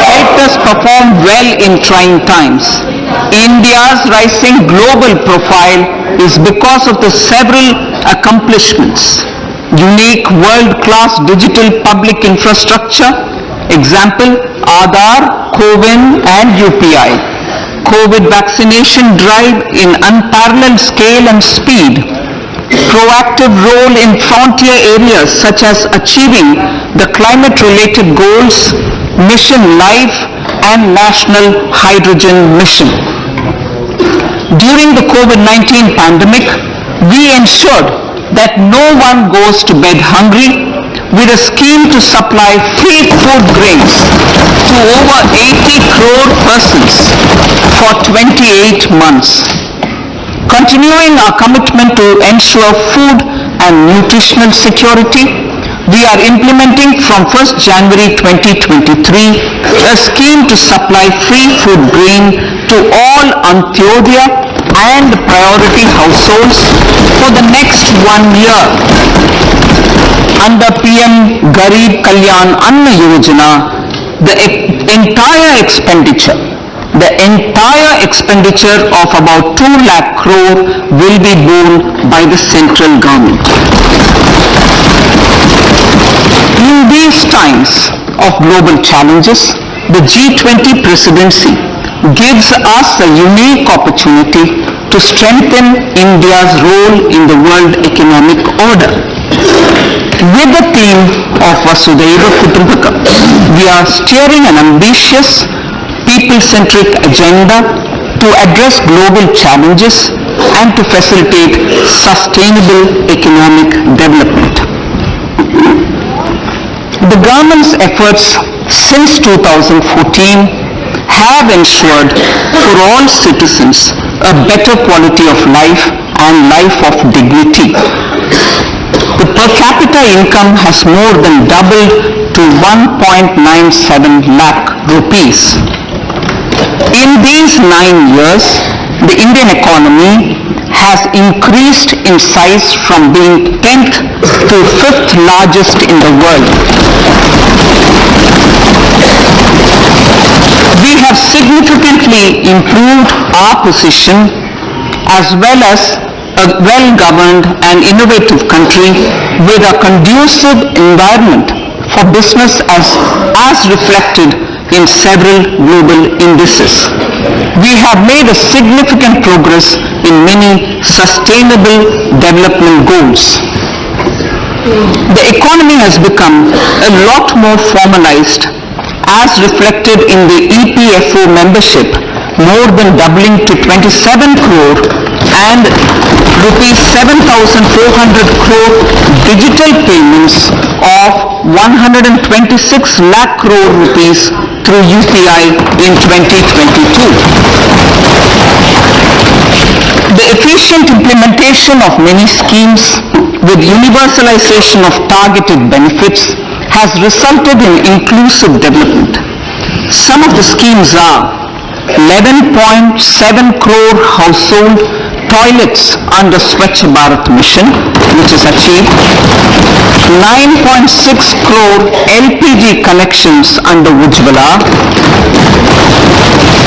helped us perform well in trying times. India's rising global profile is because of the several accomplishments: unique world-class digital public infrastructure, example Aadhaar, CoWIN and UPI, COVID vaccination drive in unparalleled scale and speed, proactive role in frontier areas such as achieving the climate-related goals, Mission Life and National Hydrogen Mission. During the COVID-19 pandemic, we ensured that no one goes to bed hungry with a scheme to supply free food grains to over 80 crore persons for 28 months. Continuing our commitment to ensure food and nutritional security, we are implementing from 1st January 2023 a scheme to supply free food grain to all Antyodaya and priority households for the next 1 year. Under PM Garib Kalyan Anna Yojana, the entire expenditure of about 2 lakh crore will be borne by the central government. In these times of global challenges, the G20 presidency gives us a unique opportunity to strengthen India's role in the world economic order. With the theme of Vasudhaiva Kutumbakam, we are steering an ambitious, people-centric agenda to address global challenges and to facilitate sustainable economic development. The government's efforts since 2014 have ensured for all citizens a better quality of life and life of dignity. The per capita income has more than doubled to 1.97 lakh rupees. In these 9 years, the Indian economy has increased in size from being 10th to 5th largest in the world. We have significantly improved our position as well as a well-governed and innovative country with a conducive environment for business as reflected in several global indices. We have made a significant progress in many sustainable development goals. The economy has become a lot more formalized as reflected in the EPFO membership, more than doubling to 27 crore and rupees 7,400 crore digital payments of 126 lakh crore rupees through UPI in 2022. The efficient implementation of many schemes with universalization of targeted benefits has resulted in inclusive development. Some of the schemes are 11.7 crore household toilets under Swachh Bharat mission, which is achieved, 9.6 crore LPG connections under Ujjwala,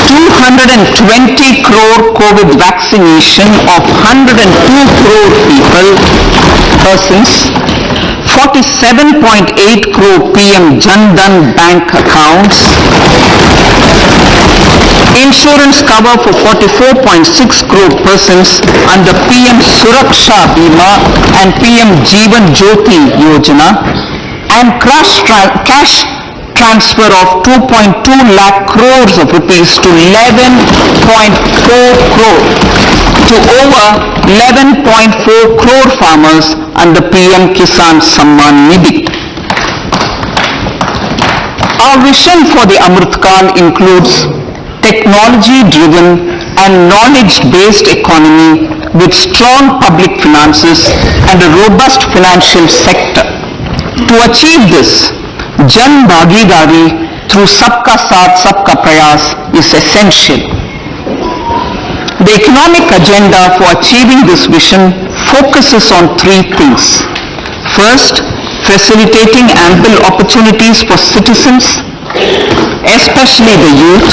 220 crore COVID vaccination of 102 crore persons, 47.8 crore PM Jan Dhan bank accounts, insurance cover for 44.6 crore persons under PM Suraksha Bima and PM Jeevan Jyoti Yojana, and cash transfer of 2.2 lakh crores of rupees to 11.4 crore to over 11.4 crore farmers under PM Kisan Samman Nidhi. Our vision for the Amrit Kaal includes technology-driven and knowledge-based economy with strong public finances and a robust financial sector. To achieve this, Jan Bhagidari through Sabka Saath Sabka Prayas is essential. The economic agenda for achieving this vision focuses on 3 things. First, facilitating ample opportunities for citizens, especially the youth,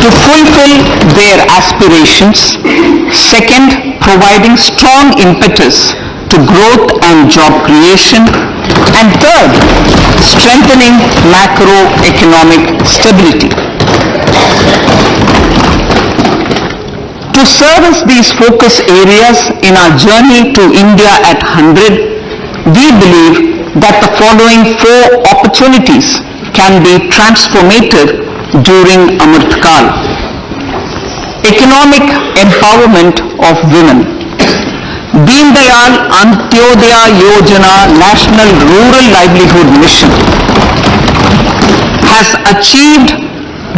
to fulfill their aspirations. Second, providing strong impetus to growth and job creation. And third, strengthening macroeconomic stability. To service these focus areas in our journey to India at 100, we believe that the following 4 opportunities can be transformative during Amrit Kaal. Economic empowerment of women. Deen Dayal Antyodaya Yojana National Rural Livelihood Mission has achieved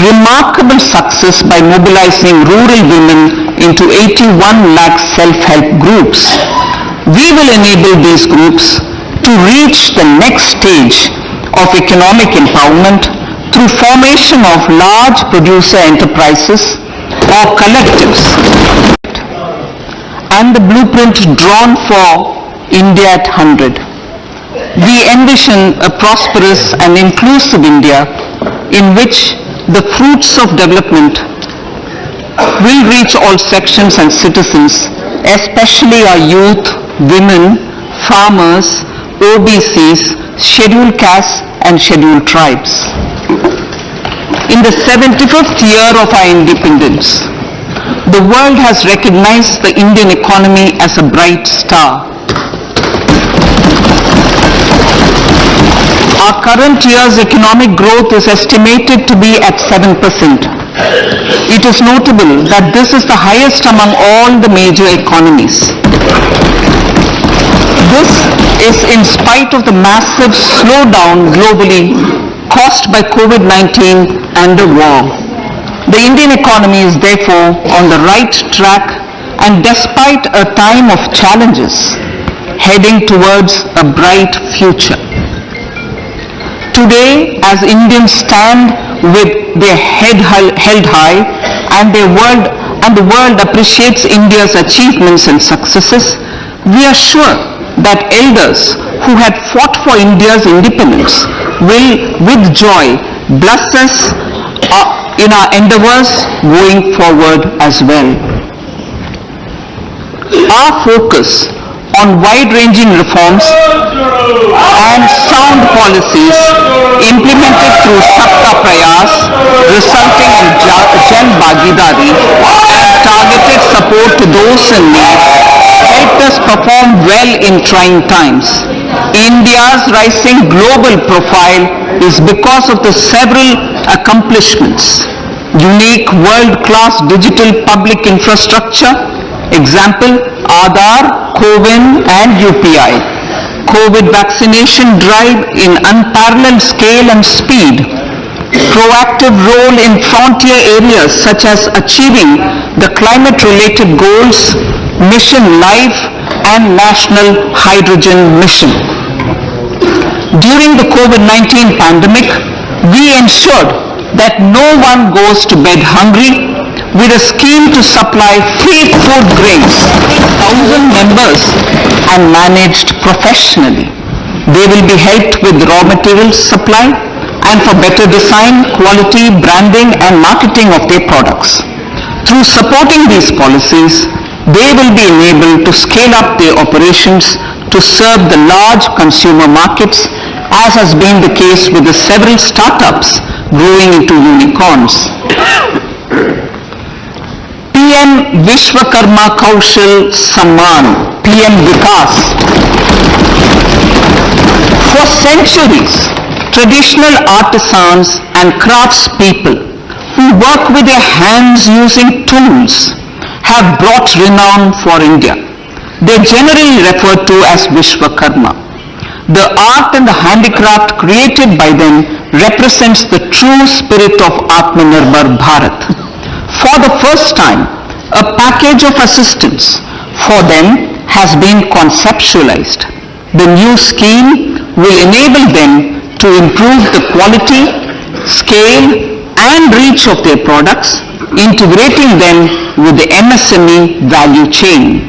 remarkable success by mobilizing rural women into 81 lakh self-help groups. We will enable these groups to reach the next stage of economic empowerment through formation of large producer enterprises or collectives. And the blueprint drawn for India at 100. We envision a prosperous and inclusive India in which the fruits of development will reach all sections and citizens, especially our youth, women, farmers, OBCs, scheduled castes and scheduled tribes. In the 75th year of our independence, the world has recognized the Indian economy as a bright star. Our current year's economic growth is estimated to be at 7%. It is notable that this is the highest among all the major economies. This is in spite of the massive slowdown globally caused by COVID-19 and the war. The Indian economy is therefore on the right track, and despite a time of challenges, heading towards a bright future. Today, as Indians stand with their head held high and the world appreciates India's achievements and successes, we are sure that elders who had fought for India's independence will with joy bless us in our endeavors going forward as well. Our focus on wide-ranging reforms and sound policies implemented through Sabka Prayas, resulting in Jan Bhagidari and targeted support to those in need, helped us perform well in trying times. India's rising global profile is because of the several accomplishments: unique world-class digital public infrastructure, example Aadhaar, CoWIN and UPI, COVID vaccination drive in unparalleled scale and speed, proactive role in frontier areas such as achieving the climate-related goals, Mission Life and National Hydrogen Mission. During the COVID-19 pandemic, we ensured that no one goes to bed hungry with a scheme to supply free food grains to 1,000 members and managed professionally. They will be helped with raw materials supply and for better design, quality, branding and marketing of their products. Through supporting these policies, they will be enabled to scale up their operations to serve the large consumer markets, as has been the case with the several startups growing into unicorns. PM Vishwakarma Kaushal Samman, PM Vikas. For centuries, traditional artisans and craftspeople who work with their hands using tools have brought renown for India. They are generally referred to as Vishwakarma. The art and the handicraft created by them represents the true spirit of Atmanirbhar Bharat. For the first time, a package of assistance for them has been conceptualized. The new scheme will enable them to improve the quality, scale and reach of their products, integrating them with the MSME value chain.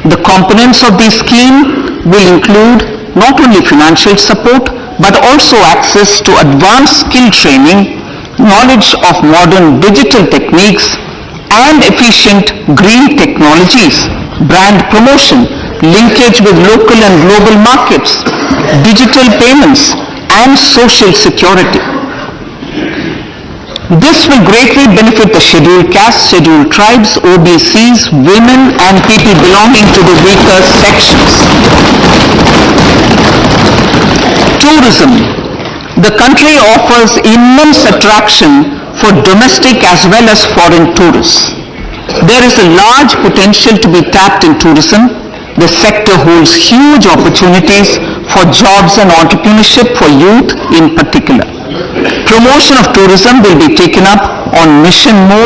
The components of this scheme will include not only financial support but also access to advanced skill training, knowledge of modern digital techniques and efficient green technologies, brand promotion, linkage with local and global markets, digital payments and social security. This will greatly benefit the scheduled castes, scheduled tribes, OBCs, women and people belonging to the weaker sections. Tourism. The country offers immense attraction for domestic as well as foreign tourists. There is a large potential to be tapped in tourism. The sector holds huge opportunities for jobs and entrepreneurship for youth in particular. Promotion of tourism will be taken up on mission mode